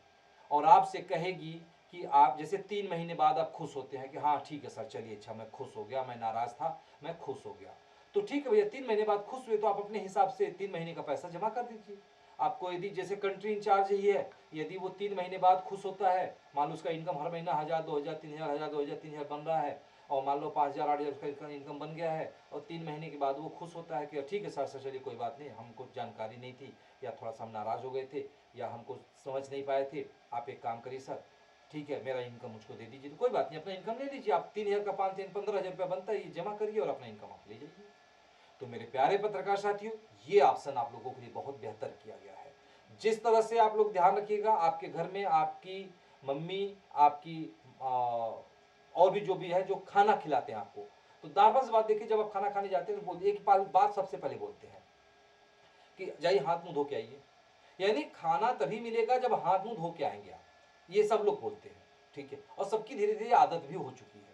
और आपसे कहेगी कि आप, जैसे 3 महीने बाद आप खुश होते हैं कि हाँ ठीक है सर, चलिए अच्छा, मैं खुश हो गया, मैं नाराज था, मैं खुश हो गया, तो ठीक है भैया, 3 महीने बाद खुश हुए तो आप अपने हिसाब से 3 महीने का पैसा जमा कर दीजिए। आपको यदि जैसे कंट्री इंचार्ज ही है, यदि वो 3 महीने बाद खुश होता है, मान लो उसका इनकम हर महीना 1000, 2000, 3000, 2000, 3000 बन रहा है, और मान लो 5000, 8000 उसका इनकम बन गया है, और 3 महीने के बाद वो खुश होता है कि ठीक है सर, चलिए कोई बात नहीं, हमको जानकारी नहीं थी, या थोड़ा सा हम नाराज हो गए थे, या हमको समझ नहीं पाए थे, आप एक काम करिए सर, ठीक है मेरा इनकम मुझको दे दीजिए, तो कोई बात नहीं, अपना इनकम ले लीजिए आप, 3000 का 5 दिन 15000 रुपया बनता है, ये जमा करिए और अपना इनकम आप ले जाइए। तो मेरे प्यारे पत्रकार साथियों, ये ऑप्शन आप लोगों के लिए बहुत बेहतर किया गया है। जिस तरह से आप लोग ध्यान रखिएगा, आपके घर में आपकी मम्मी, आपकी और भी जो भी है जो खाना खिलाते हैं आपको, तो दारबस बात देखिए, जब आप खाना खाने जाते हैं तो बोलते एक बात सबसे पहले बोलते हैं कि जाइए हाथ मुंह धो के आइए, यानी खाना तभी मिलेगा जब हाथ मुंह धो के आएंगे आप, ये सब लोग बोलते हैं। ठीक है, और सबकी धीरे धीरे आदत भी हो चुकी है।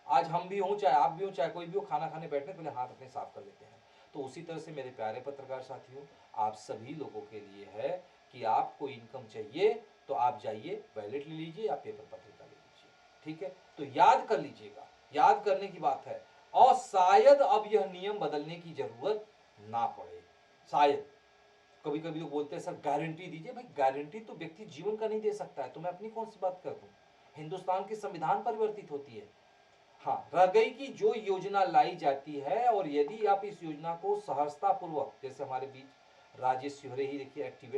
आज हम भी हों, चाहे आप भी हो, चाहे कोई भी हो, खाना खाने बैठने के पहले हाथ अपने साफ कर लेते हैं। तो उसी तरह से मेरे प्यारे पत्रकार साथियों, आप सभी लोगों के लिए है कि आपको इनकम चाहिए तो आप जाइए, बैलेट ले लीजिए या पेपर पत्रिका ले लीजिए, ठीक है। तो याद कर लीजिएगा, याद करने की बात है, और शायद अब यह नियम बदलने की जरूरत ना पड़े, शायद। कभी कभी लोग बोलते हैं सर गारंटी दीजिए, भाई गारंटी तो व्यक्ति जीवन का नहीं दे सकता है, तो मैं अपनी कौन सी बात कर दूं। हिंदुस्तान की संविधान परिवर्तित होती है। हाँ, रह गई कि जो योजना लाई जाती है, और यदि आप इस योजना को सहजता पूर्वक, जैसे हमारे बीच राजेश शिवरे ही देखिए एक्टिव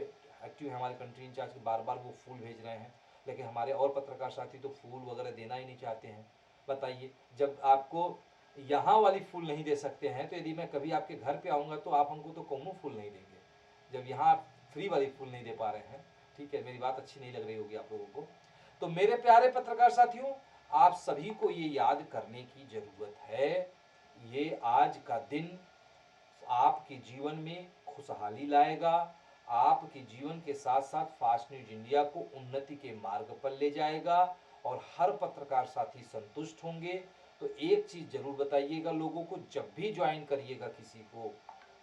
है हमारे कंट्री इंचार्ज, बार बार वो फूल भेज रहे हैं, लेकिन हमारे और पत्रकार साथी तो फूल वगैरह देना ही नहीं चाहते हैं। बताइए, जब आपको यहाँ वाली फूल नहीं दे सकते हैं, तो यदि मैं कभी आपके घर पे आऊँगा तो आप हमको तो कौनो फूल नहीं देंगे, जब यहाँ आप फ्री वाली फूल नहीं दे पा रहे हैं। ठीक है, मेरी बात अच्छी नहीं लग रही होगी आप लोगों को। तो मेरे प्यारे पत्रकार साथियों, आप सभी को ये याद करने की जरूरत है, ये आज का दिन आपके जीवन में खुशहाली लाएगा, आपके जीवन के साथ साथ फास्ट न्यूज इंडिया को उन्नति के मार्ग पर ले जाएगा, और हर पत्रकार साथी संतुष्ट होंगे। तो एक चीज जरूर बताइएगा लोगों को, जब भी ज्वाइन करिएगा किसी को,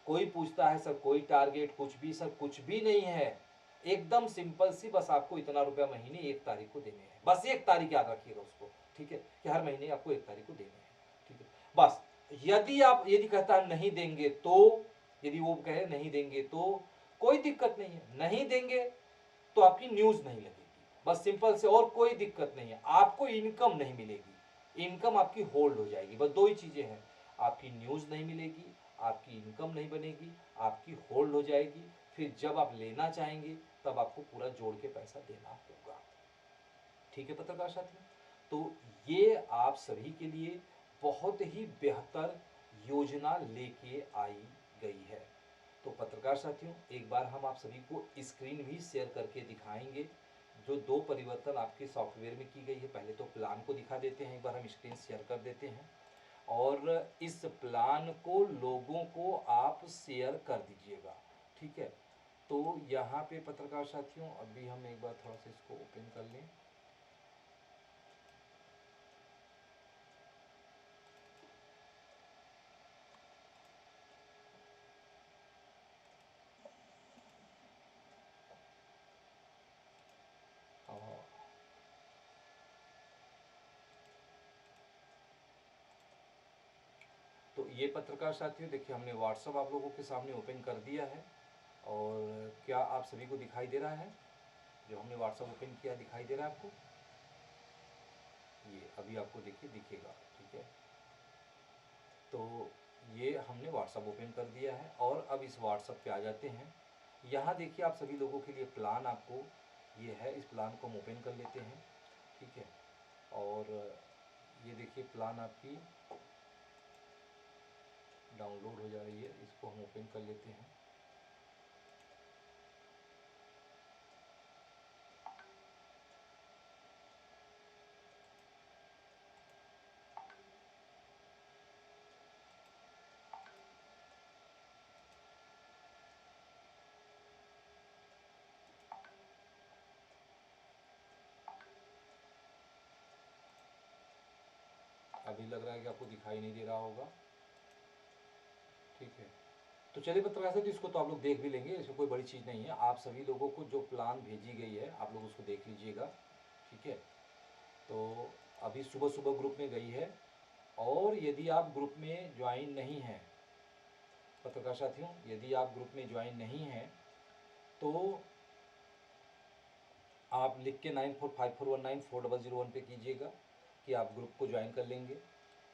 कोई पूछता है सर कोई टारगेट कुछ भी, सर कुछ भी नहीं है, एकदम सिंपल सी, बस आपको इतना रुपया महीने 1 तारीख को देने हैं, बस 1 तारीख याद रखिएगा उसको, ठीक है, कि हर महीने आपको 1 तारीख को देने हैं, ठीक है बस। यदि कहता है नहीं देंगे तो, यदि वो कहे नहीं देंगे तो कोई दिक्कत नहीं है, नहीं देंगे तो आपकी न्यूज नहीं लगेगी, बस सिंपल से, और कोई दिक्कत नहीं है। आपको इनकम नहीं मिलेगी, इनकम आपकी होल्ड हो जाएगी, बस दो ही चीजें हैं, आपकी न्यूज नहीं मिलेगी, आपकी इनकम नहीं बनेगी, आपकी होल्ड हो जाएगी। फिर जब आप लेना चाहेंगे तब आपको पूरा जोड़ के पैसा देना होगा, ठीक है पत्रकार साथियों। तो ये आप सभी के लिए बहुत ही बेहतर योजना लेके आई गई है। तो पत्रकार साथियों, एक बार हम आप सभी को स्क्रीन भी शेयर करके दिखाएंगे, जो 2 परिवर्तन आपके सॉफ्टवेयर में की गई है। पहले तो प्लान को दिखा देते हैं, एक बार हम स्क्रीन शेयर कर देते हैं, और इस प्लान को लोगों को आप शेयर कर दीजिएगा, ठीक है। तो यहाँ पे पत्रकार साथियों, अभी हम एक बार थोड़ा सा इसको ओपन कर लें। तो ये पत्रकार साथियों देखिए, हमने व्हाट्सअप आप लोगों के सामने ओपन कर दिया है, और क्या आप सभी को दिखाई दे रहा है, जो हमने व्हाट्सअप ओपन किया दिखाई दे रहा है आपको? ये अभी आपको देखिए दिखेगा, ठीक है। तो ये हमने व्हाट्सअप ओपन कर दिया है, और अब इस व्हाट्सअप पे आ जाते हैं। यहाँ देखिए आप सभी लोगों के लिए प्लान आपको ये है, इस प्लान को हम ओपन कर लेते हैं, ठीक है। और ये देखिए प्लान आपकी डाउनलोड हो जा रही है, इसको हम ओपन कर लेते हैं। अभी लग रहा है कि आपको दिखाई नहीं दे रहा होगा, ठीक है। तो चलिए पत्रकार साहब, इसको तो आप लोग देख भी लेंगे, इसमें कोई बड़ी चीज़ नहीं है। आप सभी लोगों को जो प्लान भेजी गई है आप लोग उसको देख लीजिएगा, ठीक है। तो अभी सुबह सुबह ग्रुप में गई है, और यदि आप ग्रुप में ज्वाइन नहीं हैं पत्रकार साथियों, यदि आप ग्रुप में ज्वाइन नहीं हैं तो आप लिख के 9454194001 पे कीजिएगा कि आप ग्रुप को ज्वाइन कर लेंगे,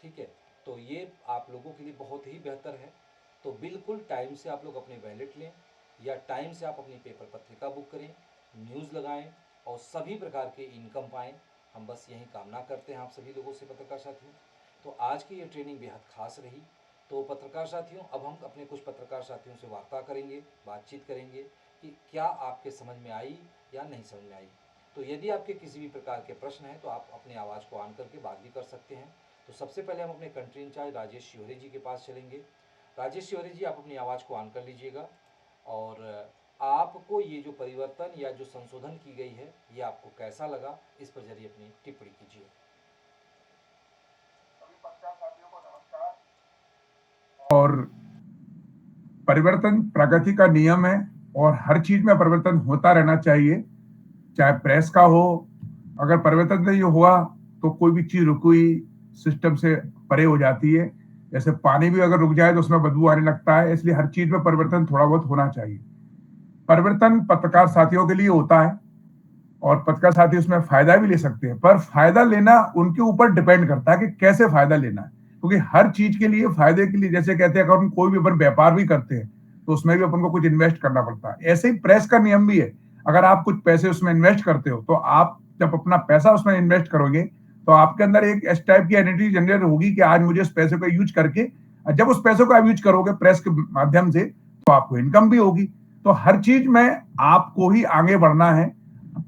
ठीक है। तो ये आप लोगों के लिए बहुत ही बेहतर है। तो बिल्कुल टाइम से आप लोग अपने वैलेट लें, या टाइम से आप अपनी पेपर पत्रिका बुक करें, न्यूज़ लगाएं, और सभी प्रकार के इनकम पाएं। हम बस यही कामना करते हैं आप सभी लोगों से पत्रकार साथियों। तो आज की ये ट्रेनिंग बेहद खास रही। तो पत्रकार साथियों, अब हम अपने कुछ पत्रकार साथियों से वार्ता करेंगे, बातचीत करेंगे कि क्या आपके समझ में आई या नहीं समझ में आई। तो यदि आपके किसी भी प्रकार के प्रश्न हैं तो आप अपनी आवाज़ को ऑन करके बात भी कर सकते हैं। तो सबसे पहले हम अपने कंट्री इंचार्ज राजेश शिवरे जी के पास चलेंगे। राजेश शिवरे जी, आप अपनी आवाज़ को ऑन कर लीजिएगा, और आपको ये जो परिवर्तन या जो संशोधन की गई है ये आपको कैसा लगा, इस पर जरिए अपनी टिप्पणी कीजिए। और परिवर्तन प्रगति का नियम है और हर चीज में परिवर्तन होता रहना चाहिए, चाहे प्रेस का हो। अगर परिवर्तन नहीं हुआ तो कोई भी चीज रुकी सिस्टम से परे हो जाती है। जैसे पानी भी अगर रुक जाए तो उसमें बदबू आने लगता है, इसलिए हर चीज में परिवर्तन थोड़ा बहुत होना चाहिए। परिवर्तन पत्रकार साथियों के लिए होता है और पत्रकार साथी उसमें फायदा भी ले सकते हैं, पर फायदा लेना उनके ऊपर डिपेंड करता है कि कैसे फायदा लेना है। क्योंकि हर चीज के लिए फायदे के लिए, जैसे कहते हैं अगर हम कोई भी अपन व्यापार भी करते हैं तो उसमें भी अपन को कुछ इन्वेस्ट करना पड़ता है। ऐसे ही प्रेस का नियम भी है, अगर आप कुछ पैसे उसमें इन्वेस्ट करते हो तो आप जब अपना पैसा उसमें इन्वेस्ट करोगे तो आपके अंदर एक इस टाइप की एनर्जी जनरेट होगी कि आज मुझे उस पैसे को यूज करके, जब उस पैसे को आप यूज करोगे प्रेस के माध्यम से तो आपको इनकम भी होगी। तो हर चीज में आपको ही आगे बढ़ना है।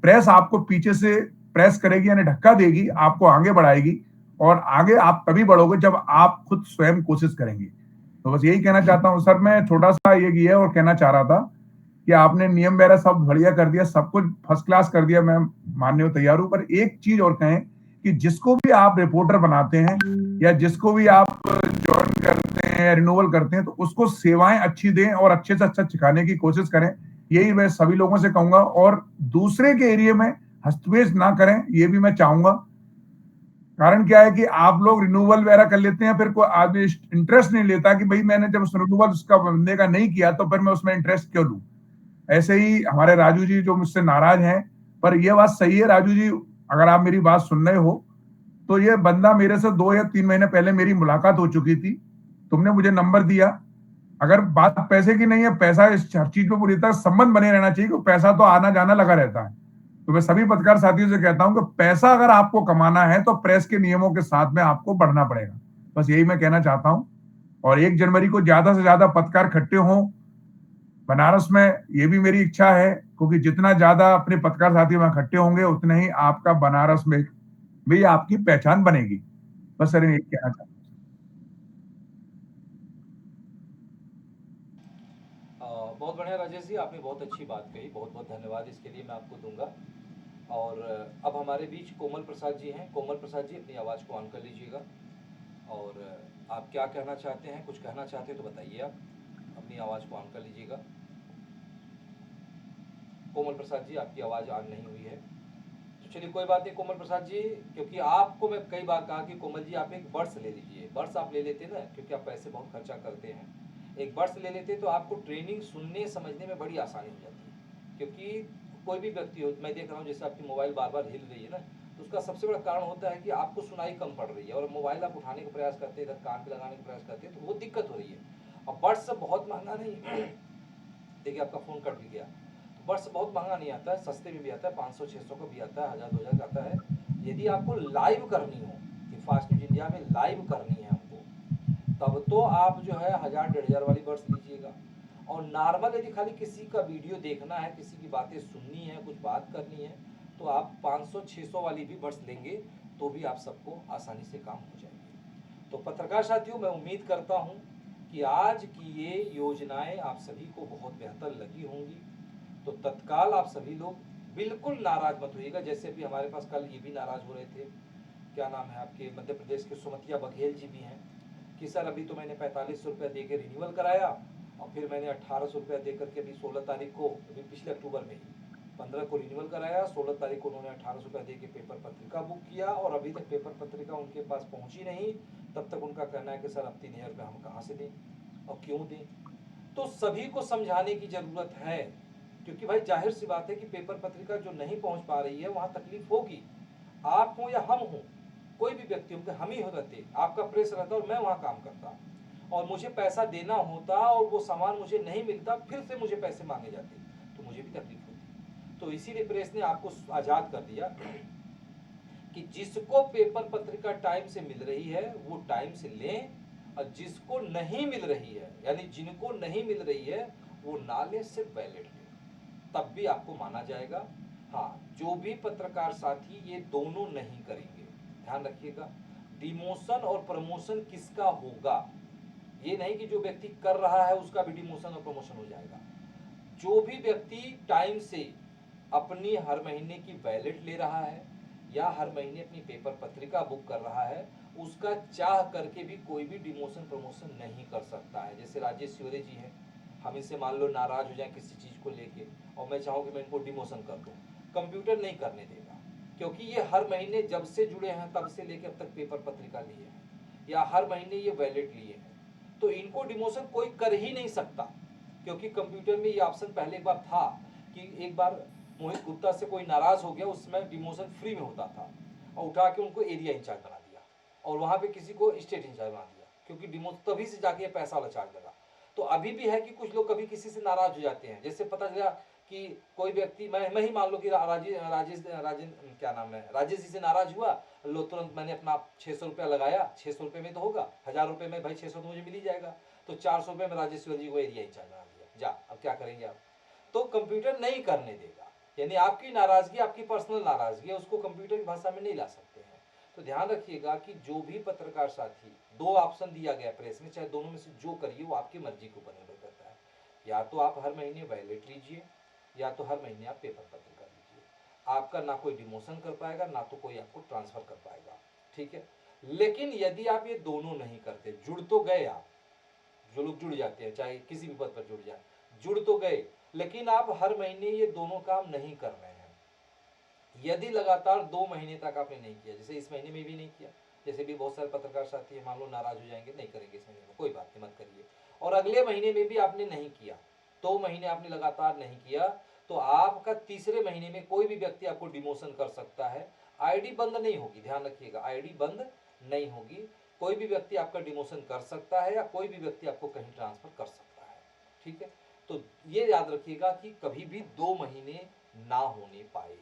प्रेस आपको पीछे से प्रेस करेगी यानी धक्का देगी, आपको आगे बढ़ाएगी और आगे आप तभी बढ़ोगे जब आप खुद स्वयं कोशिश करेंगे। तो बस यही कहना चाहता हूं सर। मैं छोटा सा ये किया और कहना चाह रहा था कि आपने नियम वगैरह सब बढ़िया कर दिया, सब कुछ फर्स्ट क्लास कर दिया, मैं मानने को तैयार हूं। पर एक चीज और कहें कि जिसको भी आप रिपोर्टर बनाते हैं या जिसको भी आप ज्वाइन करते हैं, रिन्यूअल करते हैं, तो उसको सेवाएं अच्छी दें और अच्छे से अच्छा सिखाने की कोशिश करें। यही मैं सभी लोगों से कहूंगा और दूसरे के एरिया में हस्तक्षेप ना करें, ये भी मैं चाहूंगा। कारण क्या है कि आप लोग रिन्यूअल वगैरह कर लेते हैं, फिर कोई आदमी इंटरेस्ट नहीं लेता कि भाई मैंने जब रिन्यूअल उसका बंदे का नहीं किया तो फिर मैं उसमें इंटरेस्ट क्यों लूं। ऐसे ही हमारे राजू जी जो मुझसे नाराज हैं, पर यह बात सही है राजू जी, अगर आप मेरी बात सुन रहे हो तो ये बंदा मेरे से 2 या 3 महीने पहले मेरी मुलाकात हो चुकी थी, तुमने मुझे नंबर दिया। अगर बात पैसे की नहीं है, पैसा इस हर चीज में पूरी तरह संबंध बने रहना चाहिए, क्योंकि पैसा तो आना जाना लगा रहता है। तो मैं सभी पत्रकार साथियों से कहता हूं कि पैसा अगर आपको कमाना है तो प्रेस के नियमों के साथ में आपको बढ़ना पड़ेगा। बस यही मैं कहना चाहता हूं। और 1 जनवरी को ज्यादा से ज्यादा पत्रकार इकट्ठे हों बनारस में, ये भी मेरी इच्छा है, क्योंकि जितना ज्यादा अपने पत्रकार साथी वहां इकट्ठे होंगे उतना ही आपका बनारस में भी आपकी पहचान बनेगी। बस सर यही कहना चाहता हूँ। बहुत बढ़िया राजेश जी, आपने बहुत अच्छी बात कही, बहुत बहुत धन्यवाद इसके लिए मैं आपको दूंगा। और अब हमारे बीच कोमल प्रसाद जी हैं। कोमल प्रसाद जी, अपनी आवाज़ को ऑन कर लीजिएगा और आप क्या कहना चाहते हैं, कुछ कहना चाहते हैं तो बताइए। आप अपनी आवाज़ को ऑन कर लीजिएगा। कोमल प्रसाद जी, आपकी आवाज़ ऑन नहीं हुई है। तो चलिए कोई बात नहीं कोमल प्रसाद जी, क्योंकि आपको मैं कई बार कहा कि कोमल जी आप एक बर्ड्स ले लीजिए। बर्ड्स आप ले लेते ना, क्योंकि आप पैसे बहुत खर्चा करते हैं। एक बर्ड्स ले लेते तो आपको ट्रेनिंग सुनने समझने में बड़ी आसानी हो जाती है। क्योंकि कोई भी व्यक्ति हो, मैं देख रहा हूँ जैसे आपकी मोबाइल बार बार हिल रही है ना, तो उसका सबसे बड़ा कारण होता है कि आपको सुनाई कम पड़ रही है और मोबाइल आप उठाने का प्रयास करते हैं, इधर कान पे लगाने का प्रयास करते हैं, तो वो दिक्कत हो रही है। और बर्ड्स बहुत महंगा नहीं देखिए आपका फ़ोन कट भी गया। तो बड्स बहुत महंगा नहीं आता है, सस्ते में भी आता है, 500-600 का भी आता है, 1000-2000 का आता है। यदि आपको लाइव करनी हो कि फास्ट न्यूज इंडिया में लाइव करनी है हमको, तब तो आप जो है 1000-1500 वाली बड्स लीजिएगा। और नॉर्मल यदि खाली किसी का वीडियो देखना है, किसी की बातें सुननी है, कुछ बात करनी है, तो आप 500-600 वाली भी बड्स लेंगे तो भी आप सबको आसानी से काम हो जाएंगे। तो पत्रकार साथियों, मैं उम्मीद करता हूँ कि आज की ये योजनाएं आप सभी को बहुत बेहतर लगी होंगी। तो तत्काल आप सभी लोग बिल्कुल नाराज मत होइएगा। जैसे अभी हमारे पास कल ये भी नाराज हो रहे थे, क्या नाम है आपके, मध्य प्रदेश के सुमतिया बघेल जी भी हैं, कि सर अभी तो मैंने 4500 रुपया दे के रिन्यूअल कराया और फिर मैंने 1800 रुपया दे करके अभी 16 तारीख को, अभी पिछले अक्टूबर में ही 15 को रिन्यूअल कराया, 16 तारीख को उन्होंने 1800 रुपया दे के पेपर पत्रिका बुक किया और अभी तक पेपर पत्रिका उनके पास पहुंची नहीं। तब तक उनका कहना है कि सर अब 3000 रुपया हम कहाँ से दें और क्यों दें। तो सभी को समझाने की जरूरत है, क्योंकि भाई जाहिर सी बात है कि पेपर पत्रिका जो नहीं पहुंच पा रही है वहां तकलीफ होगी। आप हो या हम हो, कोई भी व्यक्ति हो, हम ही हो रहते, आपका प्रेस रहता और मैं वहां काम करता और मुझे पैसा देना होता और वो सामान मुझे नहीं मिलता, फिर से मुझे पैसे मांगे जाते, तो मुझे भी तकलीफ होती। तो इसीलिए प्रेस ने आपको आजाद कर दिया कि जिसको पेपर पत्रिका टाइम से मिल रही है वो टाइम से लें, और जिसको नहीं मिल रही है यानी जिनको नहीं मिल रही है वो ना ले, सिर्फ बैलेट लें, तब भी आपको माना जाएगा। हाँ, जो भी पत्रकार साथी ये दोनों नहीं करेंगे, ध्यान रखिएगा, डिमोशन और प्रमोशन किसका होगा, ये नहीं कि जो व्यक्ति कर रहा है उसका भी डिमोशन और प्रमोशन हो जाएगा। जो भी व्यक्ति टाइम से अपनी हर महीने की वैलेट ले रहा है या हर महीने अपनी पेपर पत्रिका बुक कर रहा है, उसका चाह करके भी कोई भी डिमोशन प्रमोशन नहीं कर सकता है। जैसे राजेश शिवरे जी हैं, हम इनसे मान लो नाराज हो जाए किसी चीज़ को लेके और मैं चाहूँ कि मैं इनको डिमोशन कर दूँ, कंप्यूटर नहीं करने देगा, क्योंकि ये हर महीने जब से जुड़े हैं तब से लेकर अब तक पेपर पत्रिका लिए हैं या हर महीने ये वैलेट लिए हैं, तो इनको डिमोशन कोई कर ही नहीं सकता। क्योंकि कंप्यूटर में ये ऑप्शन पहले एक बार था कि एक बार मोहित गुप्ता से कोई नाराज हो गया, उसमें डिमोशन फ्री में होता था और उठा के उनको एरिया इंचार्ज बना दिया और वहां पे किसी को स्टेट इंचार्ज बना दिया, क्योंकि डिमोशन तभी से जाके पैसा वाला चार्ज लगा। तो अभी भी है कि कुछ लोग कभी किसी से नाराज हो जाते हैं। जैसे पता चला कि कोई व्यक्ति, मैं ही मान लो कि क्या नाम है, राजेश जी से नाराज हुआ, लो तुरंत मैंने अपना 600 रुपया लगाया, 600 रुपये में तो होगा, 1000 रुपये में भाई 600 तो मुझे मिल ही जाएगा, तो 400 रुपये में राजेश्वर जी को एरिया इंचार्ज बना दिया, जा अब क्या करेंगे आप। तो कंप्यूटर नहीं करने देगा, यानी आपकी नाराजगी, आपकी पर्सनल नाराजगी है, उसको कंप्यूटर की भाषा में नहीं ला सकते हैं। तो ध्यान रखिएगा कि जो भी पत्रकार साथी, दो ऑप्शन दिया गया प्रेस में, चाहे दोनों में से जो करिए वो आपकी मर्जी के ऊपर निर्भर करता है। या तो आप हर महीने वैलेट लीजिए या तो हर महीने आप पेपर पत्रिका लीजिए, आपका ना कोई डिमोशन कर पाएगा ना तो कोई आपको ट्रांसफर कर पाएगा, ठीक है। लेकिन यदि आप ये दोनों नहीं करते, जुड़ तो गए आप, जो लोग जुड़ जाते हैं चाहे किसी भी पद पर जुड़ जाए, जुड़ तो गए, लेकिन आप हर महीने ये दोनों काम नहीं कर रहे हैं, यदि लगातार 2 महीने तक आपने नहीं किया, जैसे इस महीने में भी नहीं किया, जैसे भी बहुत सारे पत्रकार साथी हैं मान लो नाराज हो जाएंगे, नहीं करेंगे इस महीने में, कोई बात नहीं मत करिए, और अगले महीने में भी आपने नहीं किया, 2 महीने आपने लगातार नहीं किया, तो आपका तीसरे महीने में कोई भी व्यक्ति आपको डिमोशन कर सकता है। आईडी बंद नहीं होगी, ध्यान रखिएगा, आईडी बंद नहीं होगी, कोई भी व्यक्ति आपका डिमोशन कर सकता है या कोई भी व्यक्ति आपको कहीं ट्रांसफर कर सकता है, ठीक है। तो ये याद रखिएगा कि कभी भी 2 महीने ना होने पाए,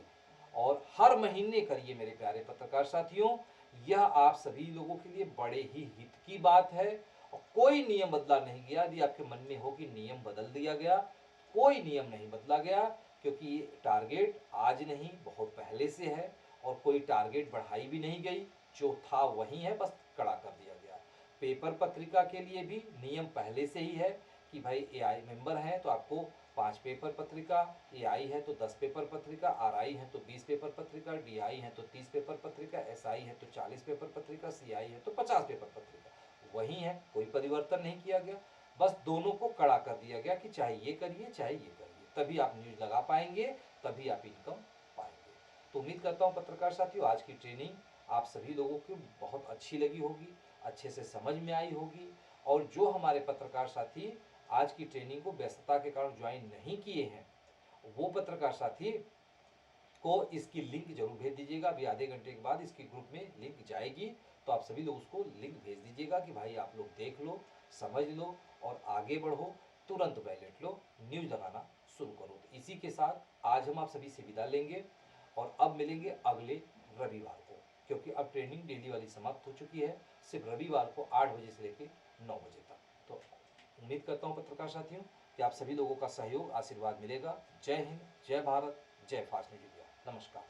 और हर महीने करिए मेरे प्यारे पत्रकार साथियों, यह आप सभी लोगों के लिए बड़े ही हित की बात है। और कोई नियम बदला नहीं गया, यदि आपके मन में हो कि नियम बदल दिया गया, कोई नियम नहीं बदला गया, क्योंकि ये टारगेट आज नहीं बहुत पहले से है और कोई टारगेट बढ़ाई भी नहीं गई, जो था वही है, बस कड़ा कर दिया गया। पेपर पत्रिका के लिए भी नियम पहले से ही है कि भाई एआई मेंबर हैं तो आपको 5 पेपर पत्रिका, एआई है तो 10 पेपर पत्रिका, आरआई है तो 20 पेपर पत्रिका, डीआई है तो 30 पेपर पत्रिका, एसआई है तो 40 पेपर पत्रिका, सीआई है तो 50 पेपर पत्रिका, वही है, कोई परिवर्तन नहीं किया गया, बस दोनों को कड़ा कर दिया गया कि चाहे ये करिए चाहे ये करिए, तभी आप न्यूज लगा पाएंगे, तभी आप इनकम पाएंगे। तो उम्मीद करता हूँ पत्रकार साथियों आज की ट्रेनिंग आप सभी लोगों को बहुत अच्छी लगी होगी, अच्छे से समझ में आई होगी, और जो हमारे पत्रकार साथी आज की ट्रेनिंग को व्यस्तता के कारण ज्वाइन नहीं किए हैं, वो पत्रकार साथी को इसकी लिंक जरूर भेज दीजिएगा, अभी आधे घंटे के बाद इसकी ग्रुप में लिंक जाएगी, तो आप सभी लोग उसको लिंक भेज दीजिएगा कि भाई आप लोग देख लो, समझ लो और आगे बढ़ो, तुरंत बैलेट लो, न्यूज लगाना शुरू करो। तो इसी के साथ आज हम आप सभी से विदा लेंगे और अब मिलेंगे अगले रविवार को, क्योंकि अब ट्रेनिंग डेली वाली समाप्त हो चुकी है, सिर्फ रविवार को 8 बजे से लेकर 9 बजे तक। तो उम्मीद करता हूँ पत्रकार साथियों कि आप सभी लोगों का सहयोग आशीर्वाद मिलेगा। जय हिंद, जय भारत, जय फास्ट न्यूज इंडिया। नमस्कार।